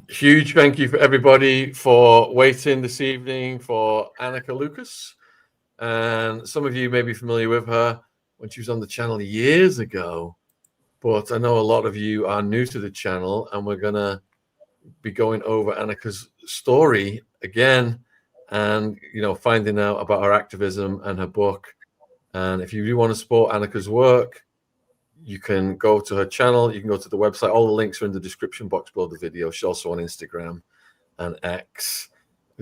Huge thank you for everybody for waiting this evening for Annika Lucas. And some of you may be familiar with her when she was on the channel years ago. But I know a lot of you are new to the channel, and we're going to be going over Annika's story again and, finding out about her activism and her book. And if you do want to support Annika's work, you can go to her channel. You can go to the website. All the links are in the description box below the video. She's also on Instagram and X.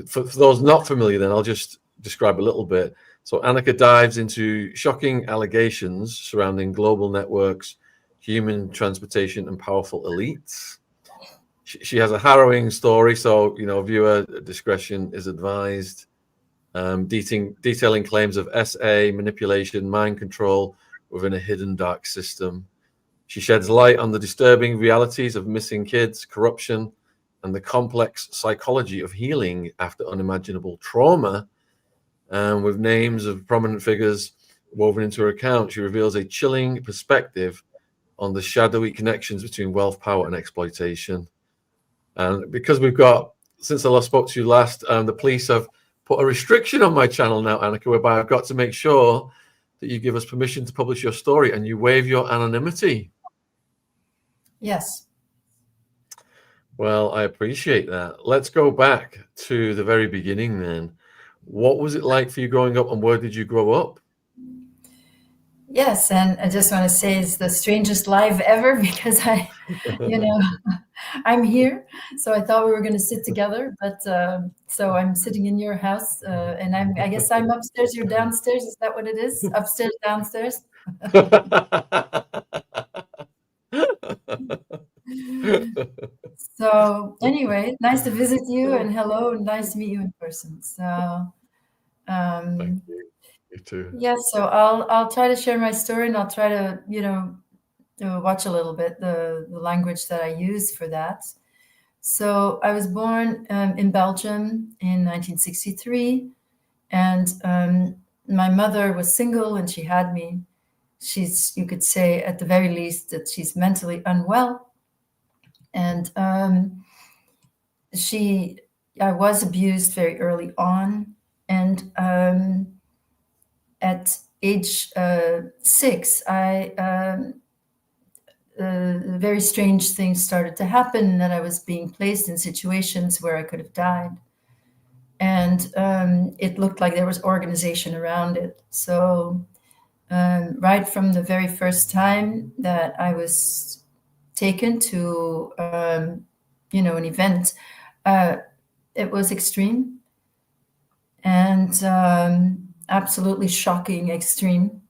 For those not familiar, then I'll just describe a little bit. So Annika dives into shocking allegations surrounding global networks, human transportation, and powerful elites. She has a harrowing story, so viewer discretion is advised. Detailing claims of SA manipulation, mind control within a hidden dark system. She sheds light on the disturbing realities of missing kids, corruption, and the complex psychology of healing after unimaginable trauma. And with names of prominent figures woven into her account, she reveals a chilling perspective on the shadowy connections between wealth, power, and exploitation. And because since I spoke to you last, the police have put a restriction on my channel now, Annika, whereby I've got to make sure that you give us permission to publish your story and you waive your anonymity. Yes. Well, I appreciate that. Let's go back to the very beginning then. What was it like for you growing up, and where did you grow up? Yes, and I just want to say it's the strangest live ever because I'm here. So I thought we were going to sit together, but so I'm sitting in your house, and I guess I'm upstairs. You're downstairs. Is that what it is? Upstairs, downstairs. So anyway, nice to visit you, and hello, and nice to meet you in person. So. Thank you. You too. Yeah, so I'll try to share my story, and I'll try to watch a little bit the language that I use for that. So I was born in Belgium in 1963, and my mother was single, and she had me. You could say at the very least that she's mentally unwell, and I was abused very early on, and at age 6, very strange things started to happen, that I was being placed in situations where I could have died. And it looked like there was organization around it. So right from the very first time that I was taken to, an event, it was extreme. And absolutely shocking, extreme.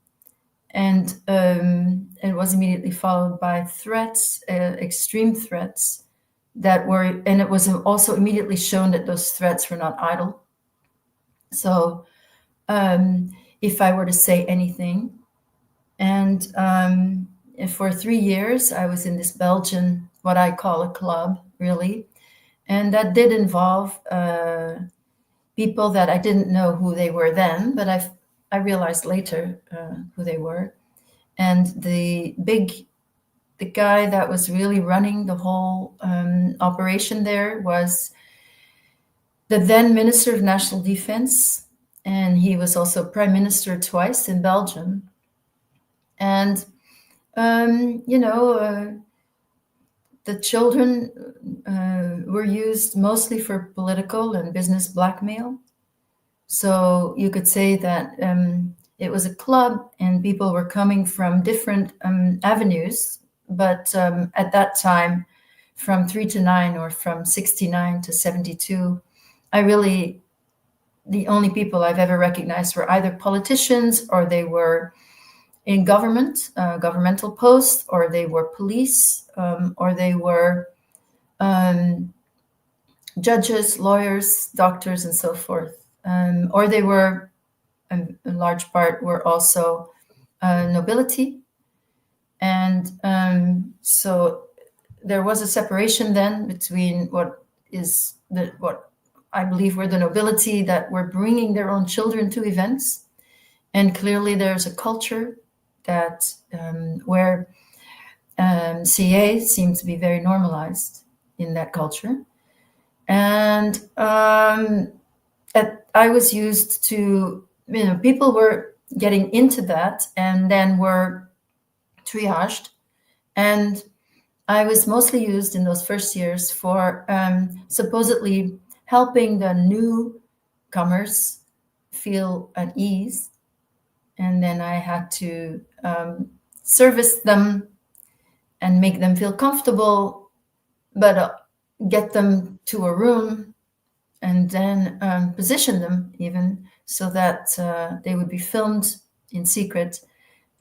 And it was immediately followed by threats, extreme threats and it was also immediately shown that those threats were not idle. So if I were to say anything, and for 3 years, I was in this Belgian, what I call a club, really. And that did involve people that I didn't know who they were then, but I realized later who they were. And the guy that was really running the whole operation there was the then Minister of National Defense, and he was also Prime Minister twice in Belgium. And the children were used mostly for political and business blackmail. So you could say that it was a club, and people were coming from different avenues. But at that time, from 3 to 9 or from 69 to 72, the only people I've ever recognized were either politicians, or they were in government, governmental posts, or they were police, or they were judges, lawyers, doctors, and so forth. Or they were, in large part, were also nobility. And so there was a separation then between what I believe were the nobility that were bringing their own children to events. And clearly there's a culture that where CA seems to be very normalized in that culture. And I was used to, people were getting into that and then were triaged. And I was mostly used in those first years for supposedly helping the newcomers feel at ease. And then I had to service them and make them feel comfortable, but get them to a room and then position them even so that they would be filmed in secret.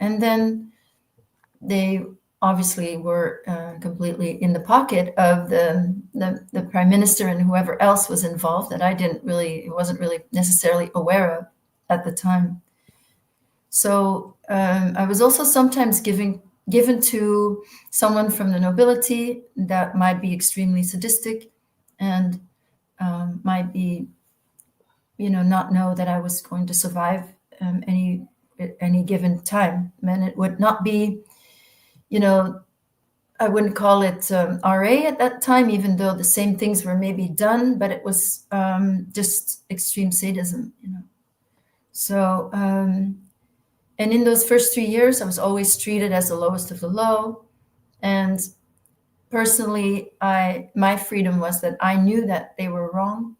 And then they obviously were completely in the pocket of the prime minister and whoever else was involved that I wasn't really necessarily aware of at the time. So I was also sometimes given to someone from the nobility that might be extremely sadistic and might be, not know that I was going to survive any given time. And it would not be, I wouldn't call it RA at that time, even though the same things were maybe done, but it was just extreme sadism, So, and in those first 3 years, I was always treated as the lowest of the low. And personally, my freedom was that I knew that they were wrong.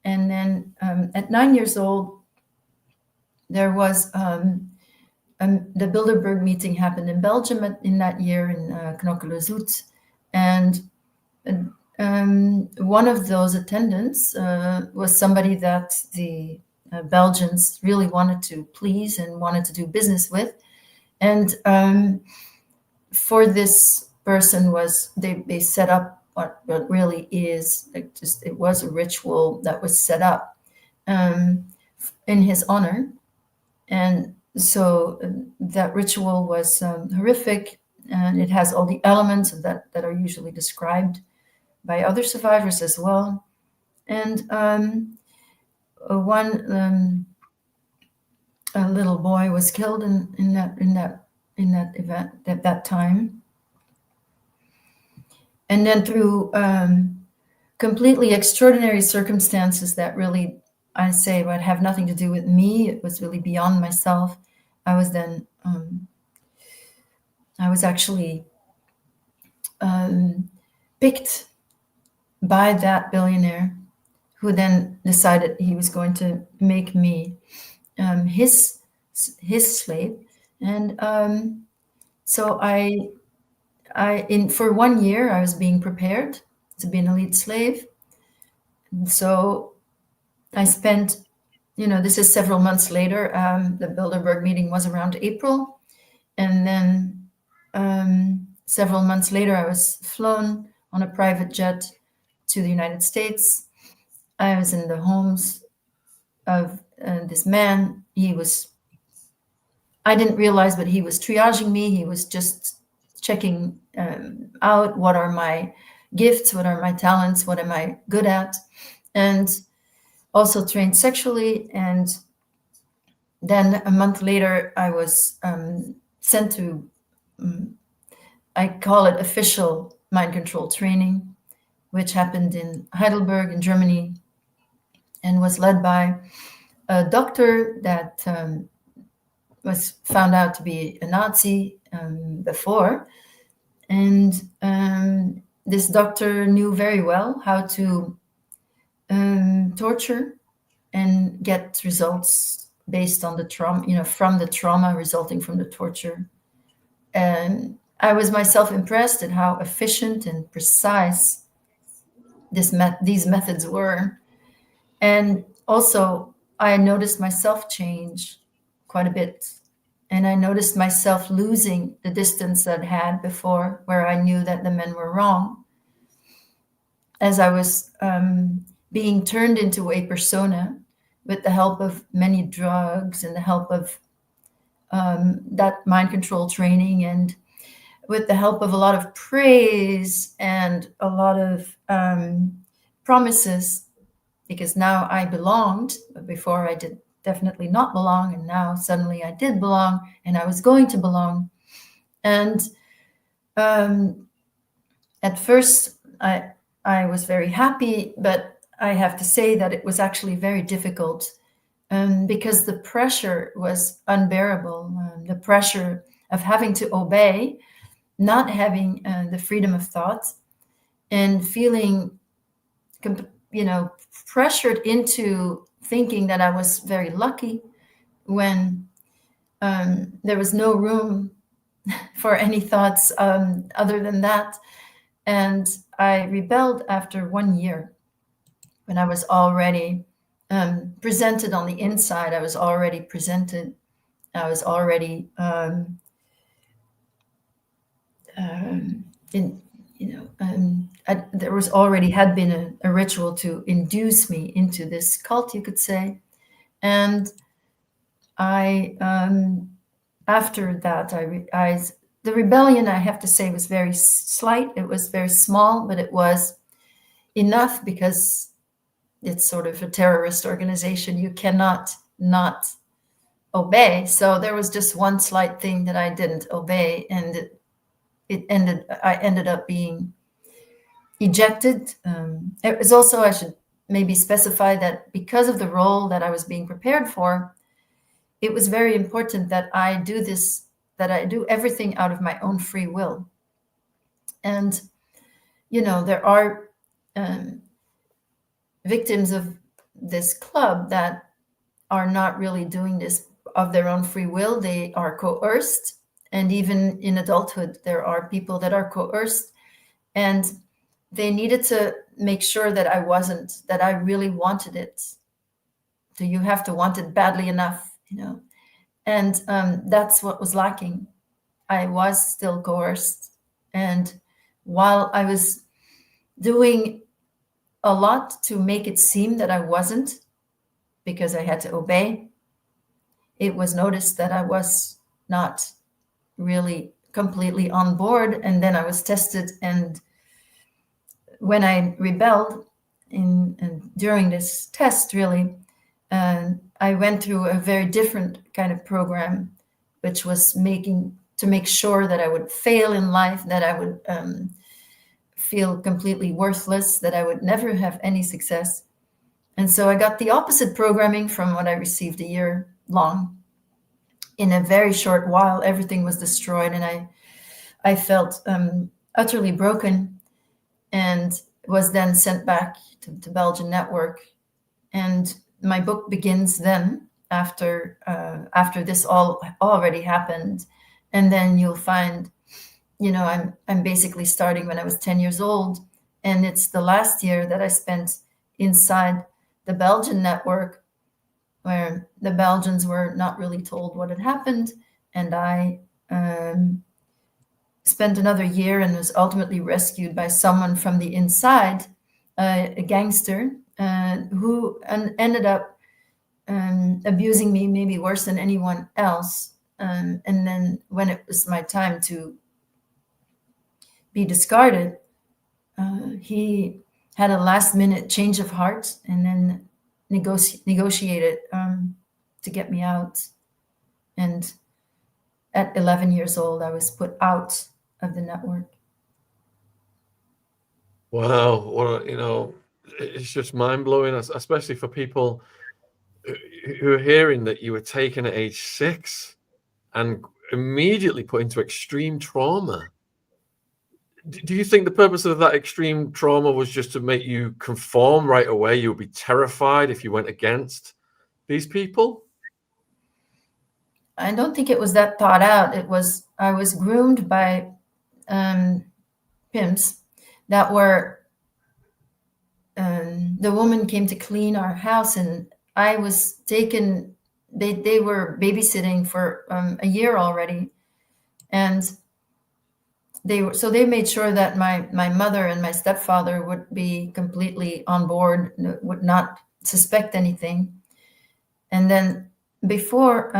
And then at 9 years old, there was the Bilderberg meeting happened in Belgium in that year in Knokke-le-Zoet. And one of those attendants was somebody that the Belgians really wanted to please and wanted to do business with. And for this person they set up what really is it was a ritual that was set up in his honor. And so that ritual was horrific, and it has all the elements of that are usually described by other survivors as well. And one a little boy was killed in that event at that time. And then through completely extraordinary circumstances that really, I say, would have nothing to do with me. It was really beyond myself. I was then, I was actually picked by that billionaire who then decided he was going to make me his slave. And so for 1 year, I was being prepared to be an elite slave. And so I spent, this is several months later. The Bilderberg meeting was around April. And then several months later, I was flown on a private jet to the United States. I was in the homes of this man. I didn't realize, but he was triaging me. He was just checking out what are my gifts, what are my talents, what am I good at, and also trained sexually. And then a month later, I was sent to, I call it official mind control training, which happened in Heidelberg in Germany and was led by a doctor that was found out to be a Nazi before. And this doctor knew very well how to torture and get results based on the trauma, from the trauma resulting from the torture. And I was myself impressed at how efficient and precise these methods were. And also, I noticed myself change quite a bit. And I noticed myself losing the distance I'd had before, where I knew that the men were wrong, as I was being turned into a persona with the help of many drugs and the help of that mind control training, and with the help of a lot of praise and a lot of promises, because now I belonged, but before I did definitely not belong, and now suddenly I did belong, and I was going to belong. And at first, I I was very happy, but I have to say that it was actually very difficult, because the pressure was unbearable. The pressure of having to obey, not having the freedom of thought, and feeling, pressured into thinking that I was very lucky when there was no room for any thoughts other than that. And I rebelled after 1 year, when I was already presented on the inside. I was already presented. I was already in, there was already had been a ritual to induce me into this cult, you could say. And I, after that, the rebellion, I have to say, was very slight. It was very small, but it was enough, because it's sort of a terrorist organization. You cannot not obey. So there was just one slight thing that I didn't obey, and I ended up being ejected. It was also, I should maybe specify that because of the role that I was being prepared for, it was very important that I do everything out of my own free will. And, there are victims of this club that are not really doing this of their own free will. They are coerced. And even in adulthood, there are people that are coerced. And they needed to make sure that that I really wanted it. So you have to want it badly enough, And that's what was lacking. I was still coerced. And while I was doing a lot to make it seem that I wasn't, because I had to obey, it was noticed that I was not really completely on board. And then I was tested. And when I rebelled during this test, really, I went through a very different kind of program, which was to make sure that I would fail in life, that I would feel completely worthless, that I would never have any success. And so I got the opposite programming from what I received a year long. In a very short while, everything was destroyed, and I felt utterly broken, and was then sent back to Belgian network. And my book begins then, after this all already happened. And then you'll find, I'm basically starting when I was 10 years old, and it's the last year that I spent inside the Belgian network, where the Belgians were not really told what had happened. And I spent another year and was ultimately rescued by someone from the inside, a gangster, who ended up abusing me maybe worse than anyone else. And then when it was my time to be discarded, he had a last-minute change of heart, and then negotiated to get me out. And at 11 years old, I was put out of the network. Wow. Well, it's just mind-blowing, especially for people who are hearing that you were taken at age 6 and immediately put into extreme trauma. Do you think the purpose of that extreme trauma was just to make you conform right away? You would be terrified if you went against these people? I don't think it was that thought out. I was groomed by pimps that were, the woman came to clean our house, and I was taken, they were babysitting for a year already. And they made sure that my mother and my stepfather would be completely on board, would not suspect anything. And then before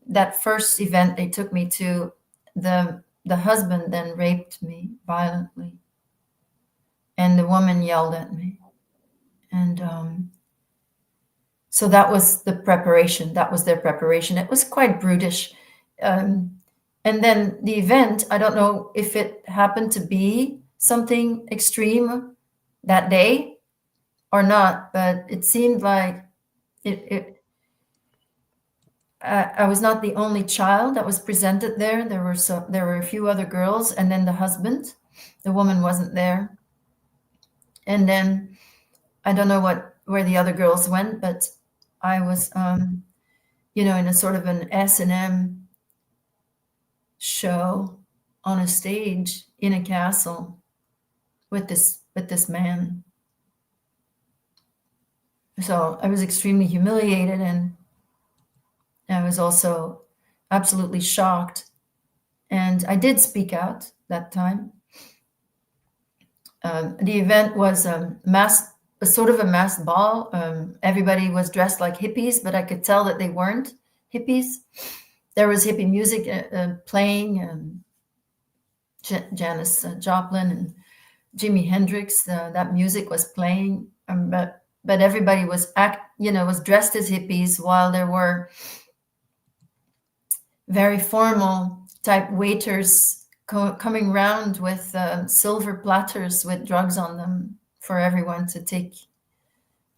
that first event they took me to, the husband then raped me violently, and the woman yelled at me. And so that was the preparation. That was their preparation. It was quite brutish. And then the event, I don't know if it happened to be something extreme that day or not, but it seemed like I was not the only child that was presented there. There were a few other girls, and then the husband. The woman wasn't there, and then I don't know where the other girls went, but I was, in a sort of an S&M show on a stage in a castle with this man. So I was extremely humiliated, and I was also absolutely shocked. And I did speak out that time. The event was a sort of a masked ball. Everybody was dressed like hippies, but I could tell that they weren't hippies. There was hippie music playing, Janis Joplin and Jimi Hendrix. That music was playing, but everybody was was dressed as hippies, while there were very formal type waiters coming round with silver platters with drugs on them for everyone to take.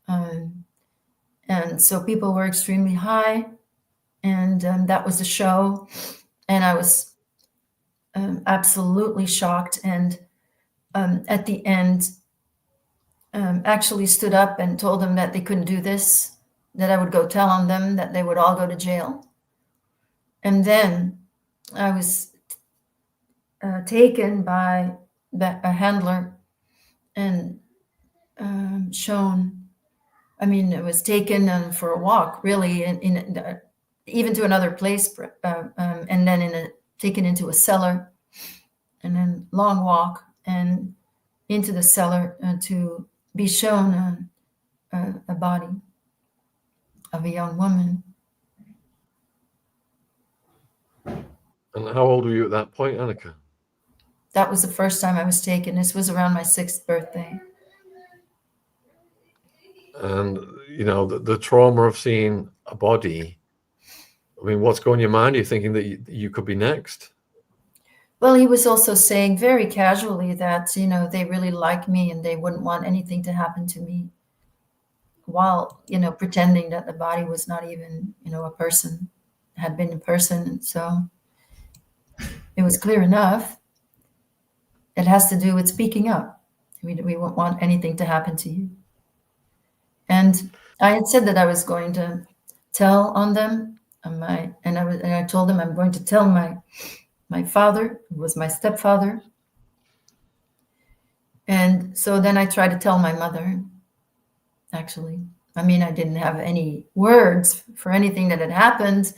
And so people were extremely high, and that was the show. And I was absolutely shocked. And at the end, actually stood up and told them that they couldn't do this, that I would go tell on them, that they would all go to jail. And then I was taken by a handler and shown. I mean, it was taken for a walk, really, even to another place, and then taken into a cellar, and then long walk and into the cellar to be shown a body of a young woman. And how old were you at that point, Anneke? That was the first time I was taken. This was around my 6th birthday. And the trauma of seeing a body. I mean, what's going in your mind? Are you thinking that you could be next? Well, he was also saying very casually that, they really like me and they wouldn't want anything to happen to me, while, pretending that the body was not even, a person, had been a person. So it was clear enough. It has to do with speaking up. We won't want anything to happen to you. And I had said that I was going to tell on them, and I told them I'm going to tell my father, who was my stepfather. And so then I tried to tell my mother, actually. I mean, I didn't have any words for anything that had happened,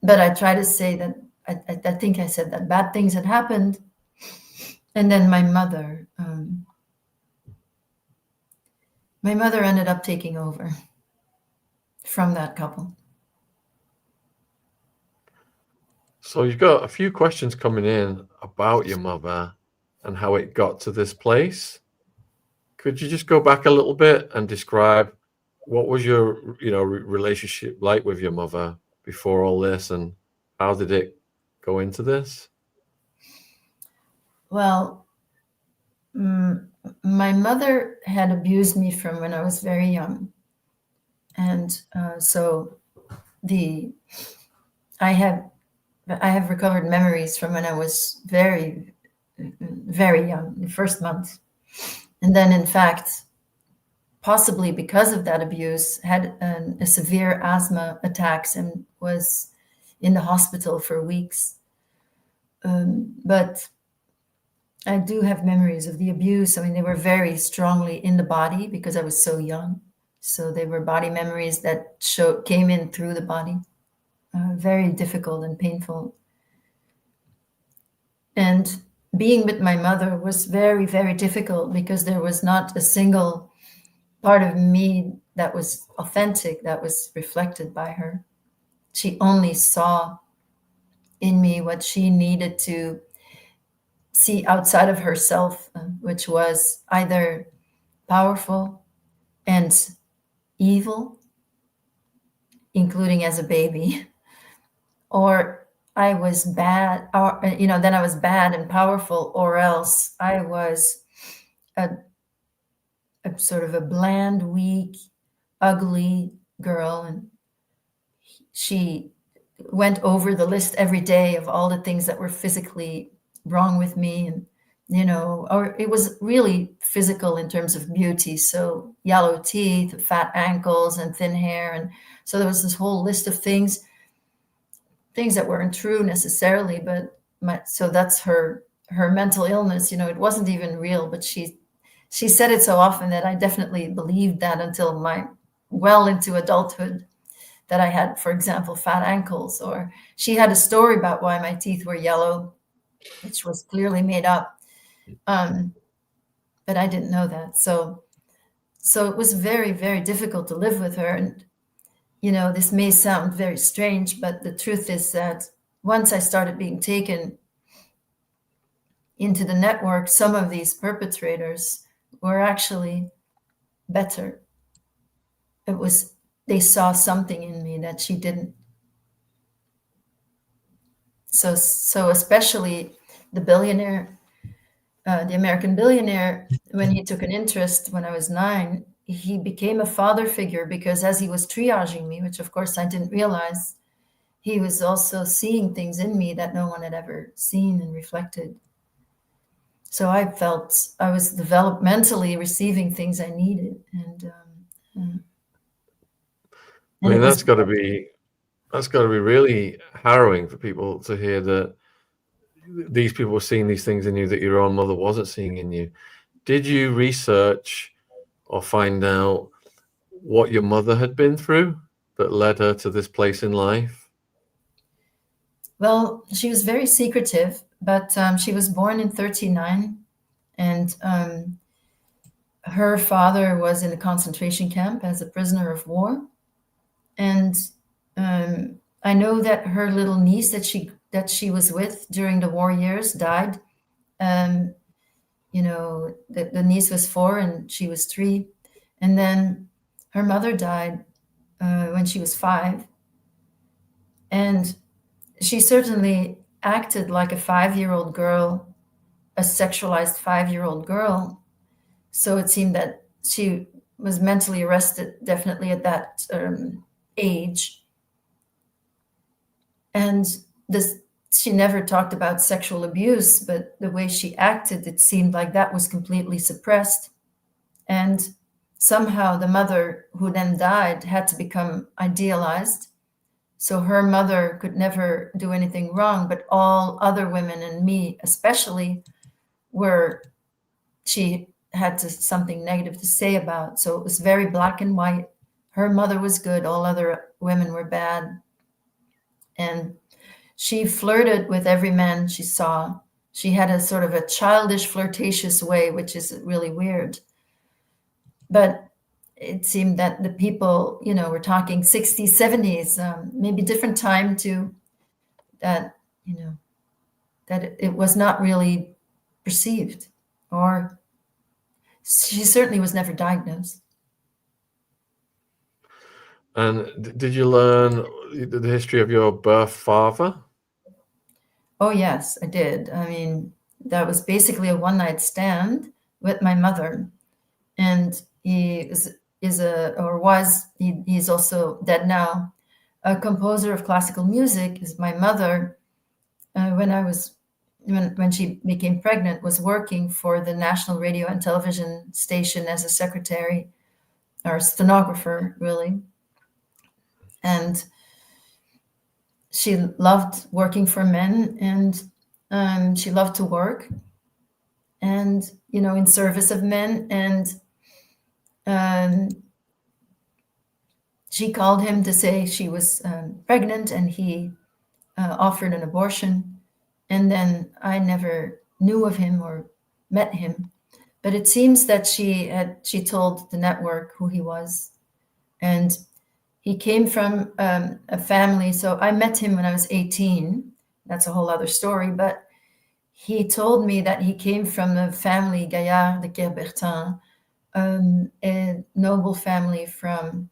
but I tried to say that I think I said that bad things had happened. And then my mother ended up taking over from that couple. So you've got a few questions coming in about your mother and how it got to this place. Could you just go back a little bit and describe what was your relationship like with your mother before all this, and how did it go into this? Well, my mother had abused me from when I was very young. And so I have recovered memories from when I was very, very young, the first month. And then, in fact, possibly because of that abuse, had a severe asthma attacks and was in the hospital for weeks. But I do have memories of the abuse. I mean, they were very strongly in the body because I was so young. So they were body memories that came in through the body. Very difficult and painful. And being with my mother was very, very difficult because there was not a single part of me that was authentic, that was reflected by her. She only saw in me what she needed to see outside of herself, which was either powerful and evil, including as a baby, or I was bad, or then I was bad and powerful, or else I was sort of a bland, weak, ugly girl, and she went over the list every day of all the things that were physically wrong with me, and or it was really physical in terms of beauty. So yellow teeth, fat ankles, and thin hair, and so there was this whole list of things that weren't true necessarily, but so that's her mental illness. It wasn't even real, but she said it so often that I definitely believed that until well into adulthood, that I had, for example, fat ankles. Or she had a story about why my teeth were yellow, which was clearly made up. But I didn't know that. So it was very, very difficult to live with her. And, this may sound very strange, but the truth is that once I started being taken into the network, some of these perpetrators were actually better. They saw something in me that she didn't. So especially the billionaire, the American billionaire, when he took an interest when I was 9, he became a father figure, because as he was triaging me, which of course I didn't realize, he was also seeing things in me that no one had ever seen and reflected. So I felt I was developmentally receiving things I needed, and I mean, that's got to be really harrowing for people to hear that these people were seeing these things in you that your own mother wasn't seeing in you. Did you research or find out what your mother had been through that led her to this place in life? Well, she was very secretive, but she was born in 1939, and her father was in a concentration camp as a prisoner of war. And I know that her little niece that she was with during the war years died. The niece was 4 and she was 3. And then her mother died when she was 5. And she certainly acted like a 5-year-old girl, a sexualized 5-year-old girl. So it seemed that she was mentally arrested, definitely at that age. And she never talked about sexual abuse, but the way she acted, it seemed like that was completely suppressed. And somehow the mother who then died had to become idealized. So her mother could never do anything wrong, but all other women, and me especially, she had something negative to say about. So it was very black and white. Her mother was good, all other women were bad. And she flirted with every man she saw. She had a sort of a childish, flirtatious way, which is really weird. But it seemed that the people, were talking 60s, 70s, maybe different time too, that, that it was not really perceived, or she certainly was never diagnosed. And did you learn the history of your birth father? Oh, yes, I did. I mean, that was basically a one-night stand with my mother. And he's also dead now, a composer of classical music. Is my mother, when she became pregnant, was working for the National Radio and Television Station as a secretary or stenographer, really. And she loved working for men, and she loved to work, and in service of men. And she called him to say she was pregnant, and he offered an abortion. And then I never knew of him or met him, but it seems that she told the network who he was, and he came from a family. So I met him when I was 18. That's a whole other story. But he told me that he came from the family Gaillard de Kerbertin, a noble family from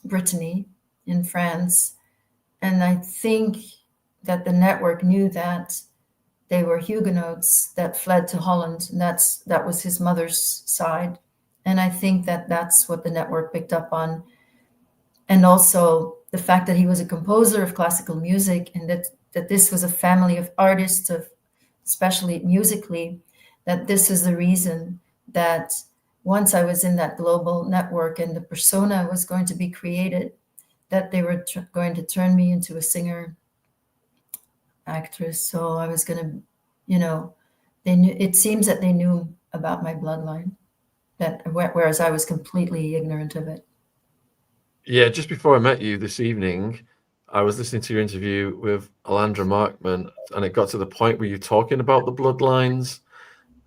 Brittany in France. And I think that the network knew that they were Huguenots that fled to Holland. And that was his mother's side. And I think that that's what the network picked up on. And also the fact that he was a composer of classical music, and that this was a family of artists, of especially musically, that this is the reason that once I was in that global network and the persona was going to be created, that they were going to turn me into a singer actress. So I was going to, they knew, it seems that they knew about my bloodline, whereas I was completely ignorant of it. Yeah, just before I met you this evening, I was listening to your interview with Alandra Markman, and it got to the point where you're talking about the bloodlines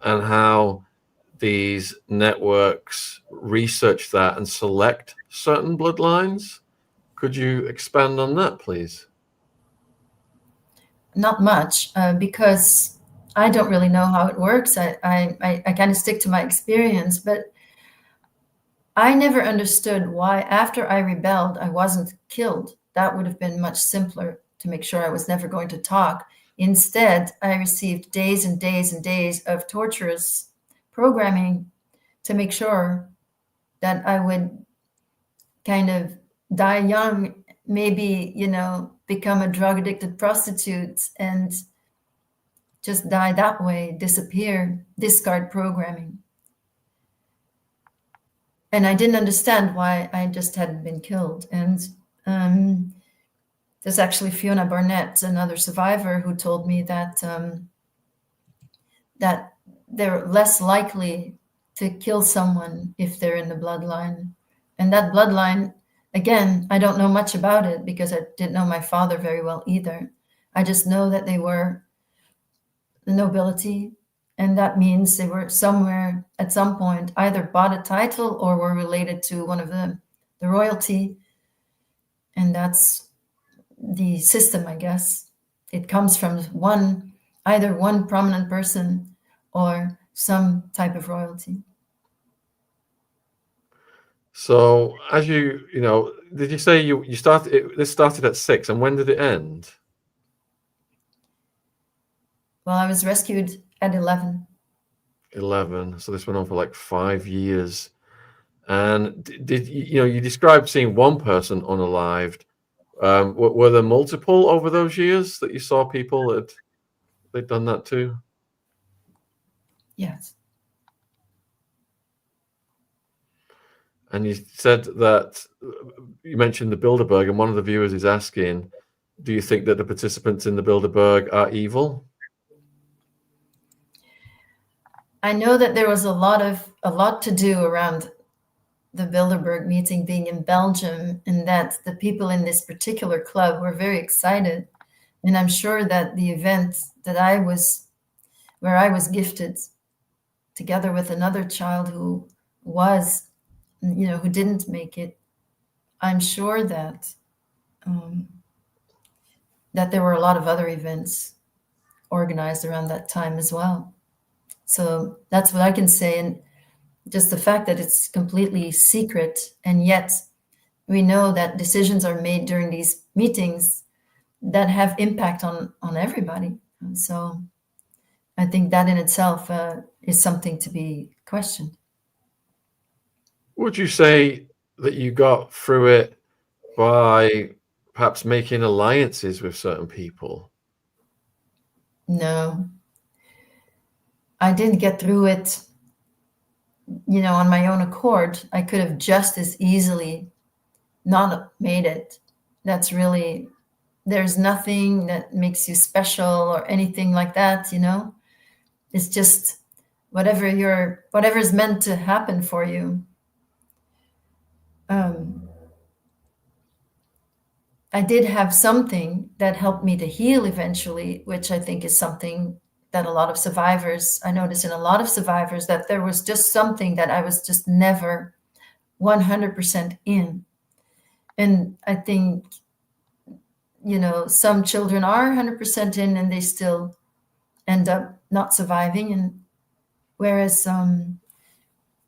and how these networks research that and select certain bloodlines. Could you expand on that, please? Not much, because I don't really know how it works. I kind of stick to my experience, but I never understood why after I rebelled, I wasn't killed. That would have been much simpler to make sure I was never going to talk. Instead, I received days and days and days of torturous programming to make sure that I would kind of die young, maybe, become a drug addicted prostitute and just die that way, disappear, discard programming. And I didn't understand why I just hadn't been killed. And there's actually Fiona Barnett, another survivor, who told me that that they're less likely to kill someone if they're in the bloodline. And that bloodline, again, I don't know much about it because I didn't know my father very well either. I just know that they were the nobility, and that means they were somewhere at some point either bought a title or were related to one of the royalty. And that's the system, I guess. It comes from either one prominent person or some type of royalty. So, as did you say you started? This started at 6, and when did it end? Well, I was rescued at 11. 11. So this went on for like 5 years. And did you described seeing one person unalived? Were there multiple over those years that you saw people that they'd done that too? Yes. And you said that you mentioned the Bilderberg, and one of the viewers is asking, do you think that the participants in the Bilderberg are evil? I know that there was a lot to do around the Bilderberg meeting being in Belgium, and that the people in this particular club were very excited. And I'm sure that the event where I was gifted together with another child who didn't make it, I'm sure that that there were a lot of other events organized around that time as well. So that's what I can say. And just the fact that it's completely secret, and yet we know that decisions are made during these meetings that have impact on everybody. And so I think that in itself is something to be questioned. Would you say that you got through it by perhaps making alliances with certain people? No, I didn't get through it, on my own accord. I could have just as easily not made it. There's nothing that makes you special or anything like that, It's just whatever is meant to happen for you. I did have something that helped me to heal eventually, which I think is something that I noticed in a lot of survivors, that there was just something that I was just never 100% in. And I think, some children are 100% in and they still end up not surviving. And whereas,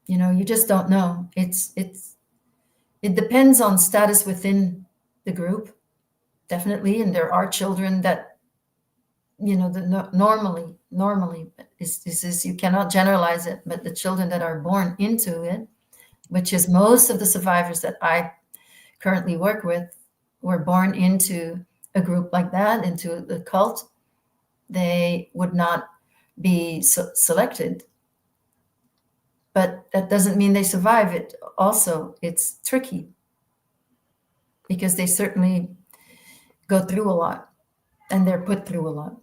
you just don't know. It depends on status within the group, definitely. And there are children that, normally is you cannot generalize it, but the children that are born into it, which is most of the survivors that I currently work with were born into a group like that, into the cult. They would not be selected, but that doesn't mean they survive it. Also, it's tricky because they certainly go through a lot and they're put through a lot.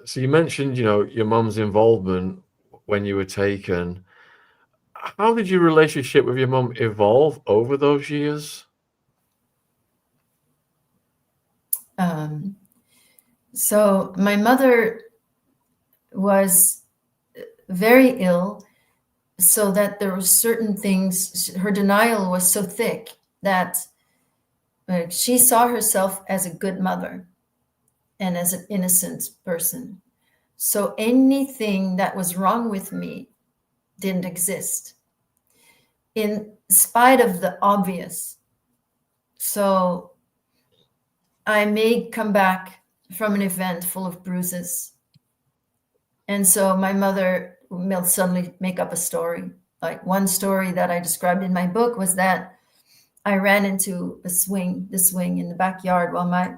So you mentioned, your mum's involvement when you were taken. How did your relationship with your mum evolve over those years? So my mother was very ill, so that there were certain things, her denial was so thick that she saw herself as a good mother and as an innocent person. So anything that was wrong with me didn't exist, in spite of the obvious. So I may come back from an event full of bruises. And so my mother will suddenly make up a story. Like one story that I described in my book was that I ran into the swing in the backyard while my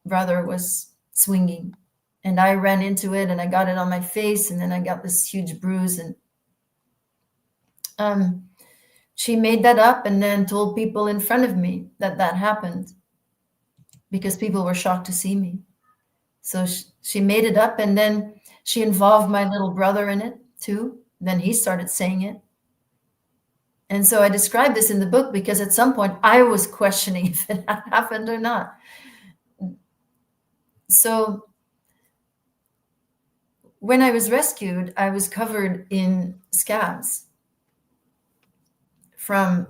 brother was swinging. And I ran into it and I got it on my face, and then I got this huge bruise. And she made that up and then told people in front of me that happened, because people were shocked to see me. So she made it up, and then she involved my little brother in it too. Then he started saying it. And so I describe this in the book because at some point I was questioning if it had happened or not. So when I was rescued, I was covered in scabs from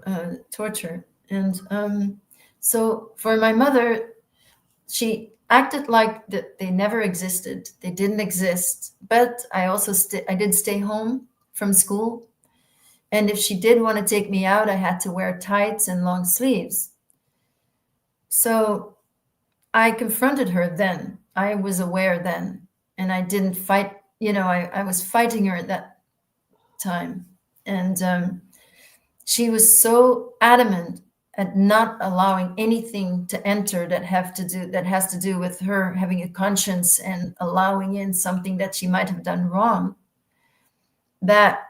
torture. And so for my mother, she acted like that they never existed. They didn't exist. But I also I did stay home from school. And if she did want to take me out, I had to wear tights and long sleeves. So I confronted her then. I was aware then. And I didn't fight. I was fighting her at that time. And she was so adamant at not allowing anything to enter that has to do with her having a conscience and allowing in something that she might have done wrong, that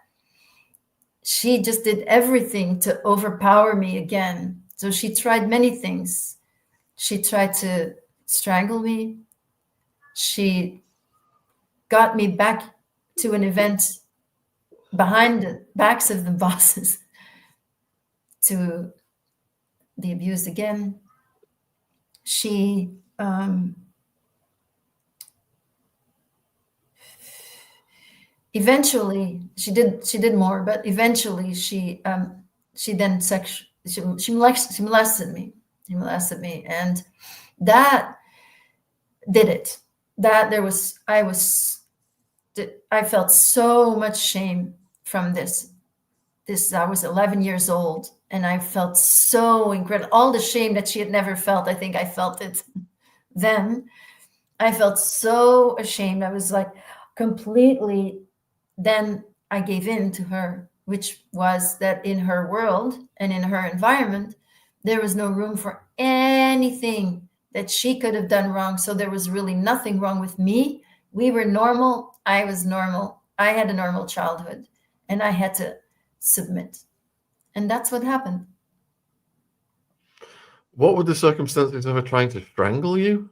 she just did everything to overpower me again. So she tried many things. She tried to strangle me. She got me back to an event behind the backs of the bosses to be abused again. She eventually she did more, but eventually she then she molested me. And that did it. That I felt so much shame from this. I was 11 years old, and I felt so incredible. All the shame that she had never felt, I think I felt it then. I felt so ashamed. I was like completely, then I gave in to her, which was that in her world and in her environment, there was no room for anything that she could have done wrong. So there was really nothing wrong with me. We were normal. I was normal. I had a normal childhood, and I had to submit. And that's what happened. What were the circumstances of her trying to strangle you?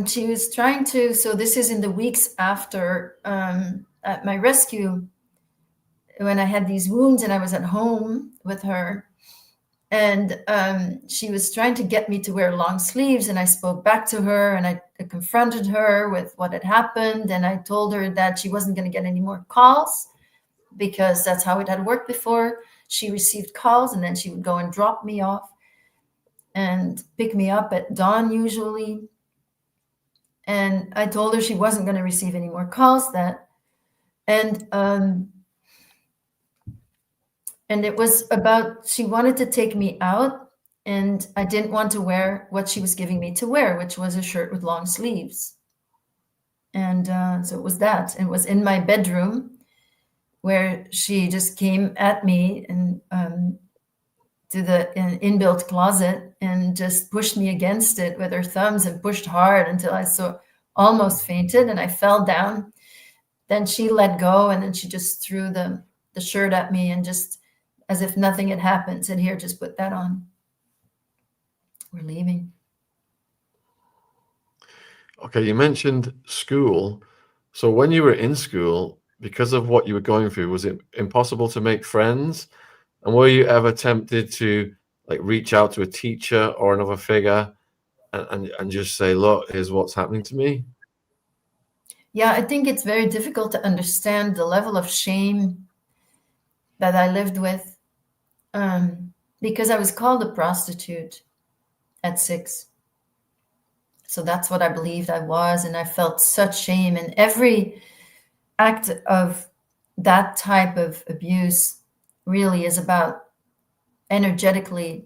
She was trying to, so this is in the weeks after at my rescue, when I had these wounds and I was at home with her. And she was trying to get me to wear long sleeves. And I spoke back to her, and I confronted her with what had happened. And I told her that she wasn't going to get any more calls, because that's how it had worked before. She received calls, and then she would go and drop me off and pick me up at dawn usually. And I told her she wasn't going to receive any more calls. And it was about, she wanted to take me out, and I didn't want to wear what she was giving me to wear, which was a shirt with long sleeves. And so it was that. It was in my bedroom. where she just came at me and to the inbuilt closet and just pushed me against it with her thumbs and pushed hard until I almost fainted and I fell down. Then she let go and then she just threw the shirt at me and just as if nothing had happened, said, "Here, just put that on. We're leaving." Okay, you mentioned school. So when you were in school, because of what you were going through, was it impossible to make friends? And were you ever tempted to like reach out to a teacher or another figure and just say, look, here's what's happening to me? Yeah, I think it's very difficult to understand the level of shame that I lived with because I was called a prostitute at 6. So that's what I believed I was. And I felt such shame. And every act of that type of abuse really is about energetically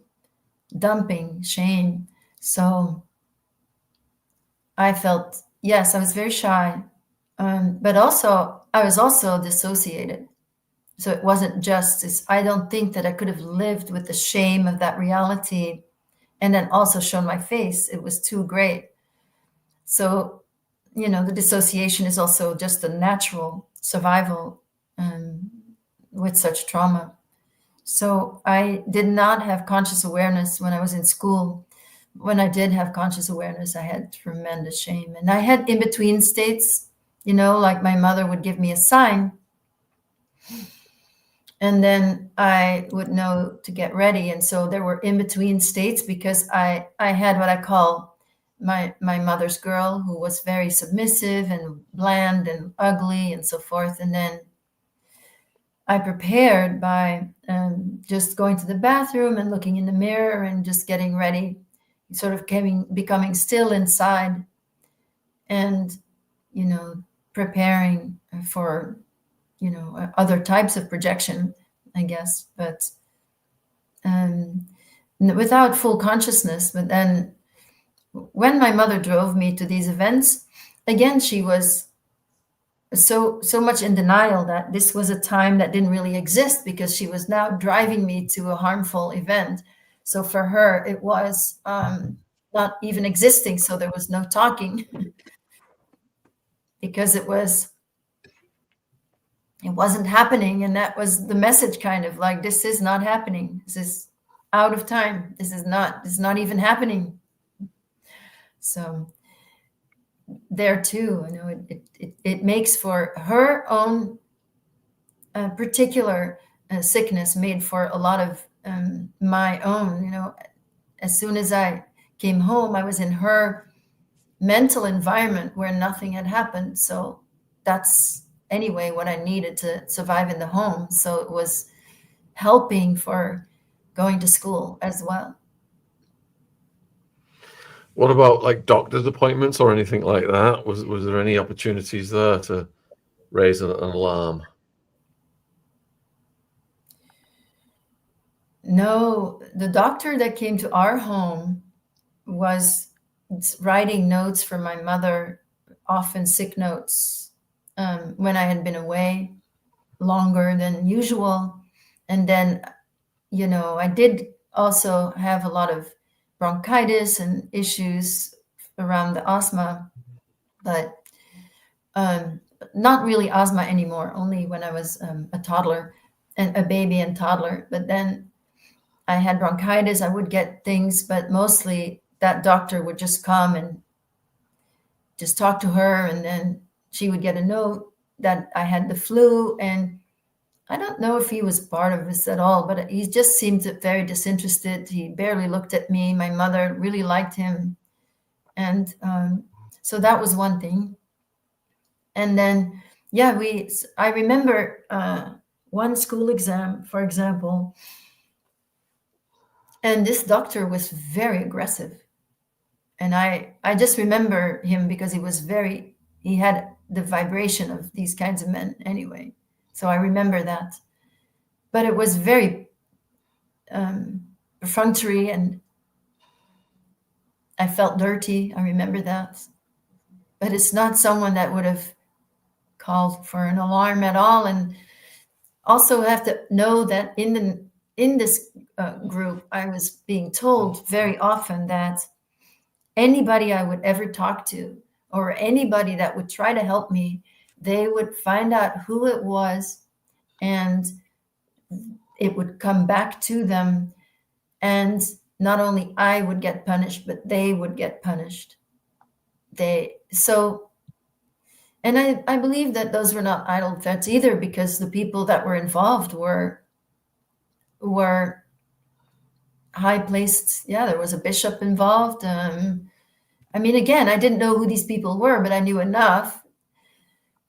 dumping shame. So I felt, yes, I was very shy, but also I was also dissociated. So it wasn't justice. I don't think that I could have lived with the shame of that reality and then also shown my face. It was too great. So, the dissociation is also just a natural survival with such trauma. So I did not have conscious awareness when I was in school. When I did have conscious awareness, I had tremendous shame. And I had in between states, like my mother would give me a sign. And then I would know to get ready. And so there were in between states because I had what I call my mother's girl, who was very submissive and bland and ugly and so forth. And then I prepared by just going to the bathroom and looking in the mirror and just getting ready, sort of becoming still inside and, preparing for, other types of projection, I guess, but without full consciousness. But then when my mother drove me to these events, again, she was so much in denial that this was a time that didn't really exist because she was now driving me to a harmful event. So for her, it was not even existing. So there was no talking because it wasn't happening. And that was the message, kind of like, this is not happening. This is out of time. This is not even happening. So there too, it makes for her own particular sickness, made for a lot of my own. As soon as I came home, I was in her mental environment where nothing had happened. So that's anyway what I needed to survive in the home. So it was helping for going to school as well. What about like doctor's appointments or anything like that? Was there any opportunities there to raise an alarm? No, the doctor that came to our home was writing notes for my mother, often sick notes, when I had been away longer than usual. And then, I did also have a lot of bronchitis and issues around the asthma, but not really asthma anymore, only when I was a toddler and a baby and toddler. But then I had bronchitis, I would get things, but mostly that doctor would just come and just talk to her. And then she would get a note that I had the flu. And I don't know if he was part of this at all, but he just seemed very disinterested. He barely looked at me. My mother really liked him. And so that was one thing. And then, yeah, I remember one school exam, for example, and this doctor was very aggressive. And I just remember him because he had the vibration of these kinds of men anyway. So I remember that. But it was very perfunctory and I felt dirty. I remember that. But it's not someone that would have called for an alarm at all. And also have to know that in this group, I was being told very often that anybody I would ever talk to, or anybody that would try to help me, they would find out who it was, and it would come back to them. And not only I would get punished, but they would get punished. And I believe that those were not idle threats either, because the people that were involved were high placed. Yeah, there was a bishop involved. I mean, again, I didn't know who these people were, but I knew enough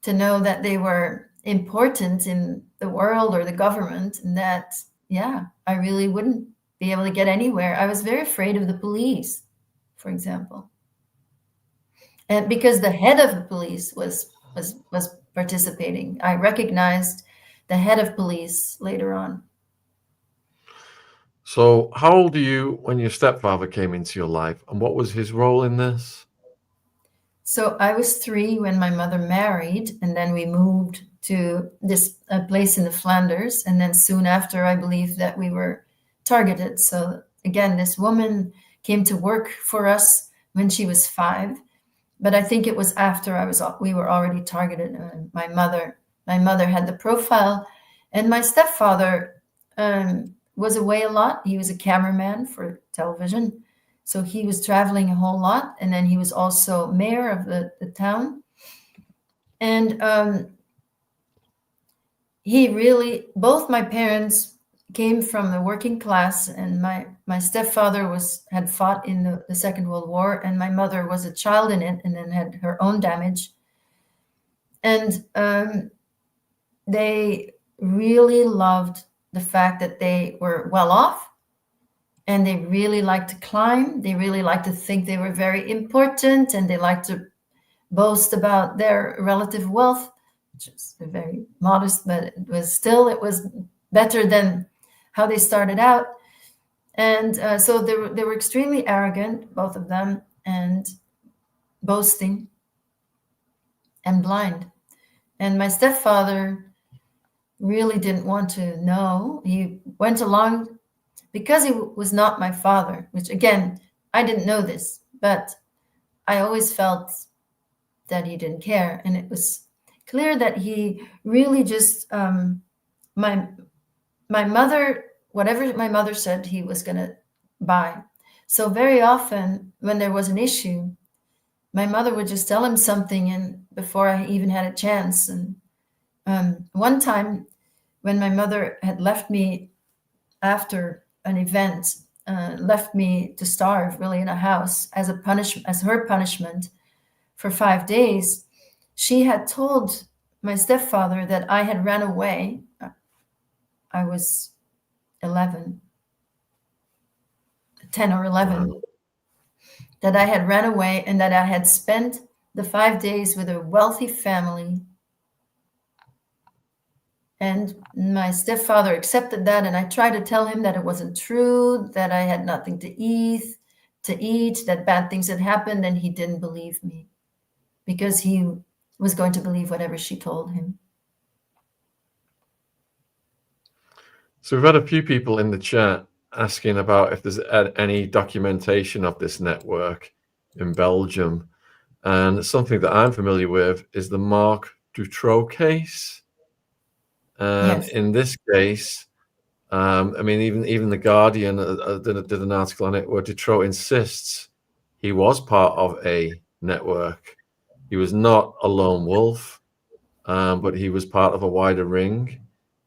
to know that they were important in the world or the government, and that, yeah, I really wouldn't be able to get anywhere. I was very afraid of the police, for example. And because the head of the police was participating, I recognized the head of police later on. So, how old are you when your stepfather came into your life, and what was his role in this? So I was 3 when my mother married, and then we moved to this place in the Flanders. And then soon after, I believe that we were targeted. So again, this woman came to work for us when she was 5, but I think it was after we were already targeted. My mother had the profile, and my stepfather was away a lot. He was a cameraman for television, so he was traveling a whole lot, and then he was also mayor of the town. And both my parents came from the working class, and my stepfather had fought in the Second World War, and my mother was a child in it and then had her own damage. And they really loved the fact that they were well off, and they really liked to climb. They really liked to think they were very important, and they liked to boast about their relative wealth, which is very modest, but it was better than how they started out. And so they were extremely arrogant, both of them, and boasting and blind. And my stepfather really didn't want to know. He went along because he was not my father, which, again, I didn't know this, but I always felt that he didn't care. And it was clear that he really just, my mother, whatever my mother said, he was going to buy. So very often when there was an issue, my mother would just tell him something, and before I even had a chance. And one time when my mother had left me after an event, left me to starve really in a house as her punishment for 5 days, she had told my stepfather that I had ran away. I was 10 or 11, Wow. that I had ran away and that I had spent the 5 days with a wealthy family. And my stepfather accepted that, and I tried to tell him that it wasn't true, that I had nothing to eat, that bad things had happened, and he didn't believe me, because he was going to believe whatever she told him. So we've had a few people in the chat asking about if there's any documentation of this network in Belgium. And something that I'm familiar with is the Marc Dutroux case. And Yes. in this case, I mean, even the Guardian did an article on it where Dutroux insists he was part of a network. He was not a lone wolf, but he was part of a wider ring,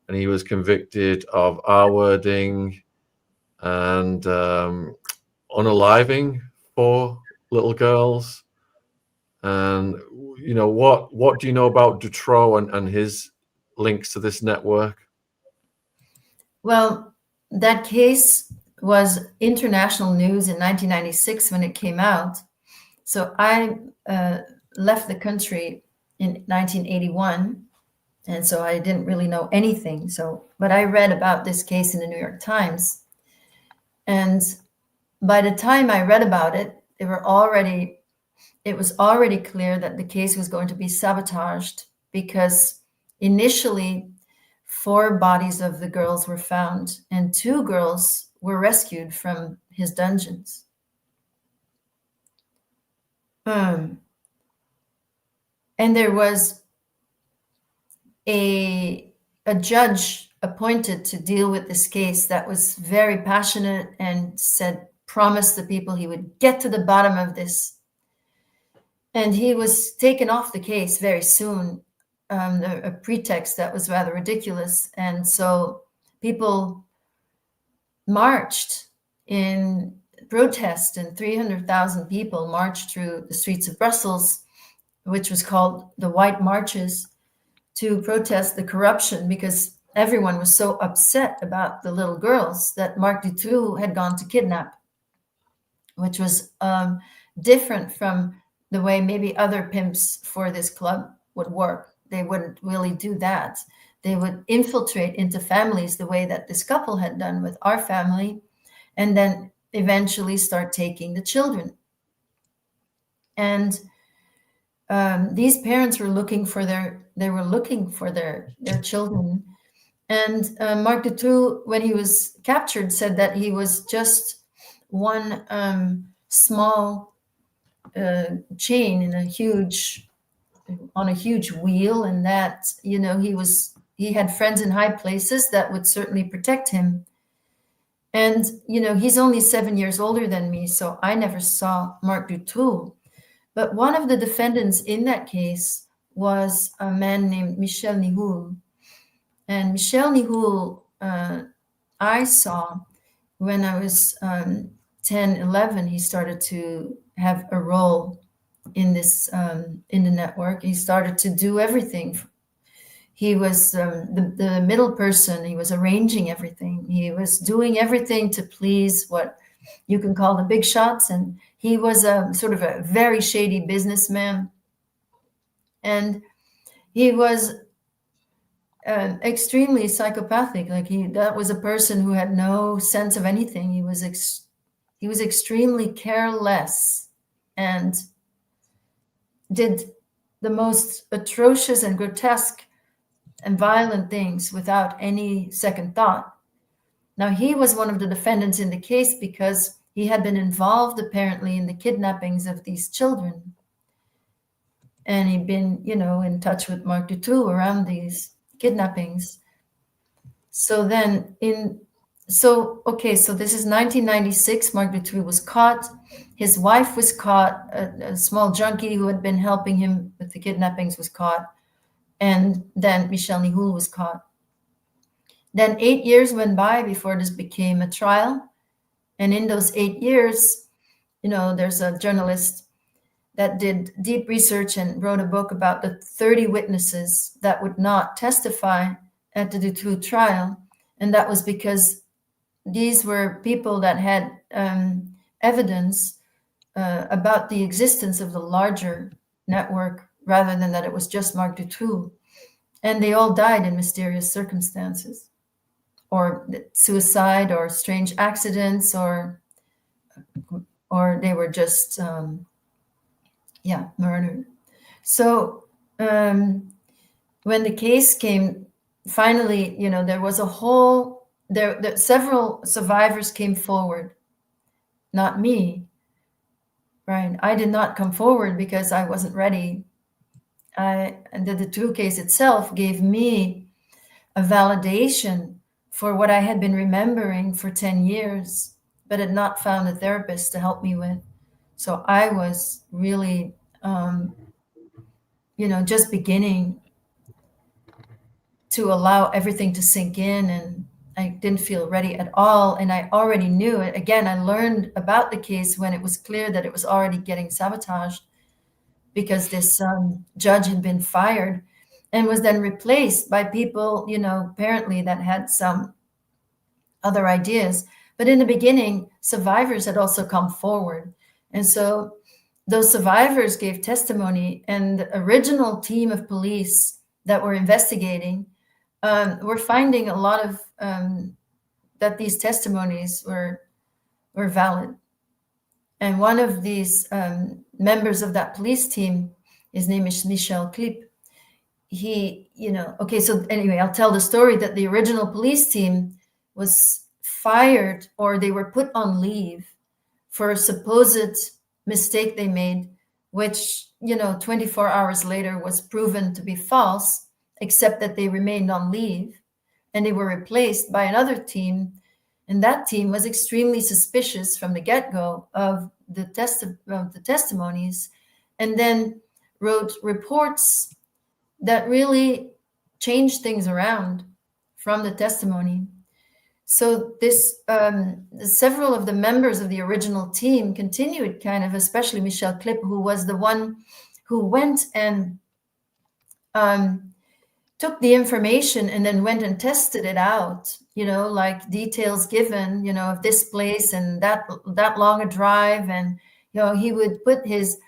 and he was convicted of R-wording and unaliving 4 little girls. And what do you know about Dutroux and his links to this network? Well, that case was international news in 1996 when it came out. So I left the country in 1981, and so I didn't really know anything. But I read about this case in the New York Times, and by the time I read about it, it was already clear that the case was going to be sabotaged, because initially, 4 bodies of the girls were found, and 2 girls were rescued from his dungeons. And there was a judge appointed to deal with this case that was very passionate and promised the people he would get to the bottom of this. And he was taken off the case very soon, a pretext that was rather ridiculous. And so people marched in protest, and 300,000 people marched through the streets of Brussels, which was called the White Marches, to protest the corruption, because everyone was so upset about the little girls that Marc Dutroux had gone to kidnap, which was different from the way maybe other pimps for this club would work. They wouldn't really do that. They would infiltrate into families the way that this couple had done with our family, and then eventually start taking the children. And these parents were looking for their children. And Marc Dutroux, when he was captured, said that he was just one small chain in on a huge wheel, and that, you know, he had friends in high places that would certainly protect him. And, you know, he's only 7 years older than me, so I never saw Marc Dutroux. But one of the defendants in that case was a man named Michel Nihoul. And Michel Nihoul, I saw when I was 10, 11, he started to have a role in this, in the network. He started to do everything. He was the middle person. He was arranging everything. He was doing everything to please what you can call the big shots. And he was a sort of a very shady businessman. And he was extremely psychopathic. Like that was a person who had no sense of anything. He was extremely careless and did the most atrocious and grotesque and violent things without any second thought. Now, he was one of the defendants in the case because he had been involved apparently in the kidnappings of these children. And he'd been, you know, in touch with Marc Dutroux around these kidnappings. So then so this is 1996. Marc Dutroux was caught. His wife was caught. A small junkie who had been helping him with the kidnappings was caught. And then Michel Nihoul was caught. Then 8 years went by before this became a trial. And in those 8 years, you know, there's a journalist that did deep research and wrote a book about the 30 witnesses that would not testify at the Dutroux trial. And that was because these were people that had evidence about the existence of the larger network rather than that it was just Marc Dutroux. And they all died in mysterious circumstances, or suicide, or strange accidents, or they were just murdered. So when the case came, finally, you know, there was several survivors came forward, not me, right? I did not come forward because I wasn't ready. And the Dutroux case itself gave me a validation for what I had been remembering for 10 years, but had not found a therapist to help me with. So I was really, you know, just beginning to allow everything to sink in, and I didn't feel ready at all. And I already knew it. Again, I learned about the case when it was clear that it was already getting sabotaged, because this judge had been fired and was then replaced by people, you know, apparently that had some other ideas. But in the beginning, survivors had also come forward. And so those survivors gave testimony, and the original team of police that were investigating were finding a lot of that these testimonies were valid. And one of these members of that police team, his name is Michel Clip. okay, so anyway, I'll tell the story that the original police team was fired, or they were put on leave for a supposed mistake they made, which, 24 hours later was proven to be false, except that they remained on leave and they were replaced by another team. And that team was extremely suspicious from the get-go of the testimonies, and then wrote reports that really changed things around from the testimony. So this, several of the members of the original team continued kind of, especially Michel Klipp, who was the one who went and took the information and then went and tested it out, like details given, of this place and that long a drive. And, he would put his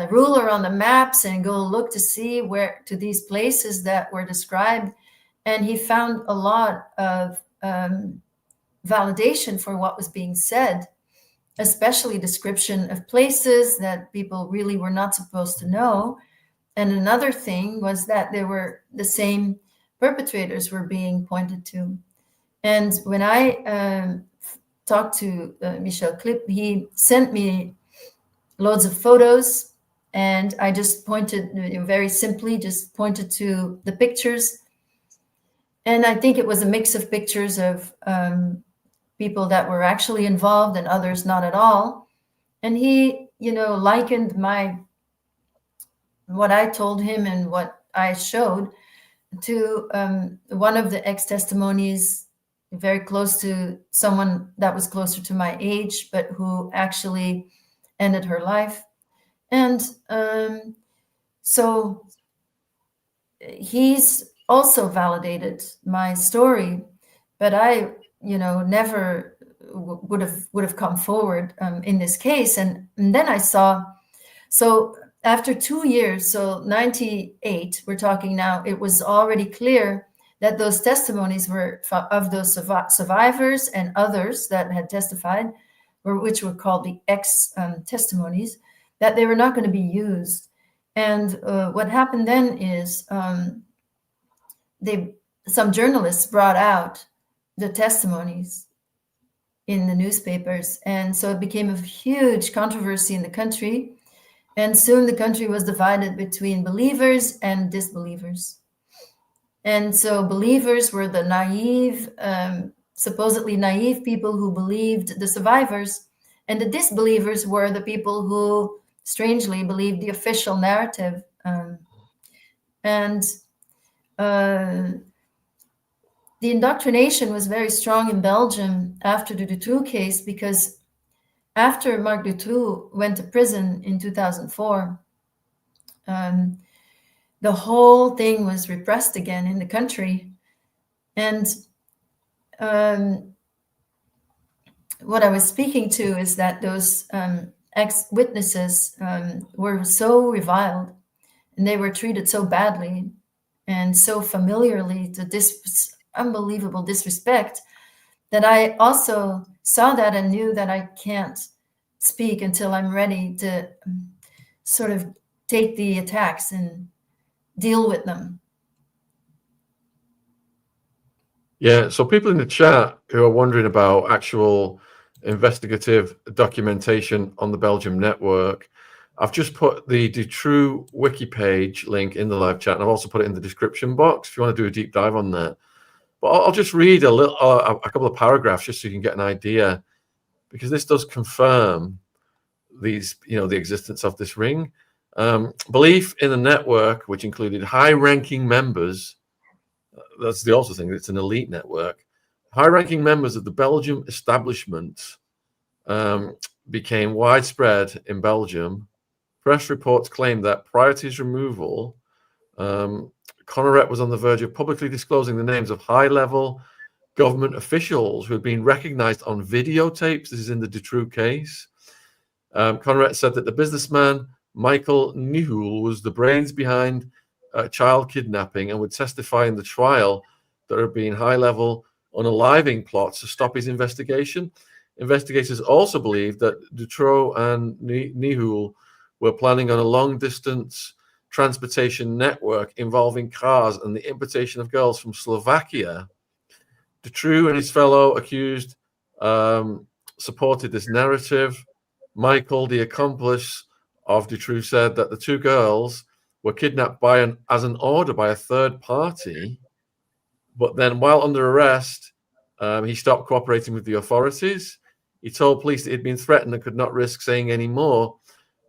ruler on the maps and go look to see where to these places that were described. And he found a lot of validation for what was being said, especially description of places that people really were not supposed to know. And another thing was that there were the same perpetrators were being pointed to. And when I talked to Michel Klipp, he sent me loads of photos, and I just pointed, very simply, just pointed to the pictures. And I think it was a mix of pictures of people that were actually involved and others not at all. And he, likened what I told him and what I showed to one of the ex-testimonies, very close to someone that was closer to my age, but who actually ended her life. And so he's also validated my story, but I, never would have come forward in this case. And then I saw, so after 2 years, so 98, we're talking now, it was already clear that those testimonies were of those survivors and others that had testified, which were called the testimonies, that they were not going to be used. And what happened then is some journalists brought out the testimonies in the newspapers. And so it became a huge controversy in the country. And soon the country was divided between believers and disbelievers. And so believers were the naive, supposedly naive people who believed the survivors. And the disbelievers were the people who strangely believed the official narrative. The indoctrination was very strong in Belgium after the Dutroux case, because after Marc Dutroux went to prison in 2004, the whole thing was repressed again in the country. And what I was speaking to is that those ex-witnesses were so reviled, and they were treated so badly and so familiarly, to this unbelievable disrespect, that I also saw that and knew that I can't speak until I'm ready to sort of take the attacks and deal with them. Yeah, so people in the chat who are wondering about actual investigative documentation on the Belgium network, I've just put the Dutroux wiki page link in the live chat, and I've also put it in the description box if you want to do a deep dive on that. But I'll just read a couple of paragraphs just so you can get an idea, because this does confirm these, the existence of this ring. Belief in the network, which included high-ranking members, that's the also thing, it's an elite network. High-ranking members of the Belgium establishment became widespread in Belgium. Press reports claim that prior to his removal, Conneret was on the verge of publicly disclosing the names of high-level government officials who had been recognized on videotapes. This is in the Dutroux case. Conneret said that the businessman Michael Nihul was the brains behind child kidnapping and would testify in the trial that there had been high-level unaliving plots to stop his investigation. Investigators also believed that Dutroux and Nihul were planning on a long-distance transportation network involving cars and the importation of girls from Slovakia. Dutroux and his fellow accused supported this narrative. Michael, the accomplice of Dutroux, said that the two girls were kidnapped as an order by a third party, but then while under arrest, he stopped cooperating with the authorities. He told police that he'd been threatened and could not risk saying any more.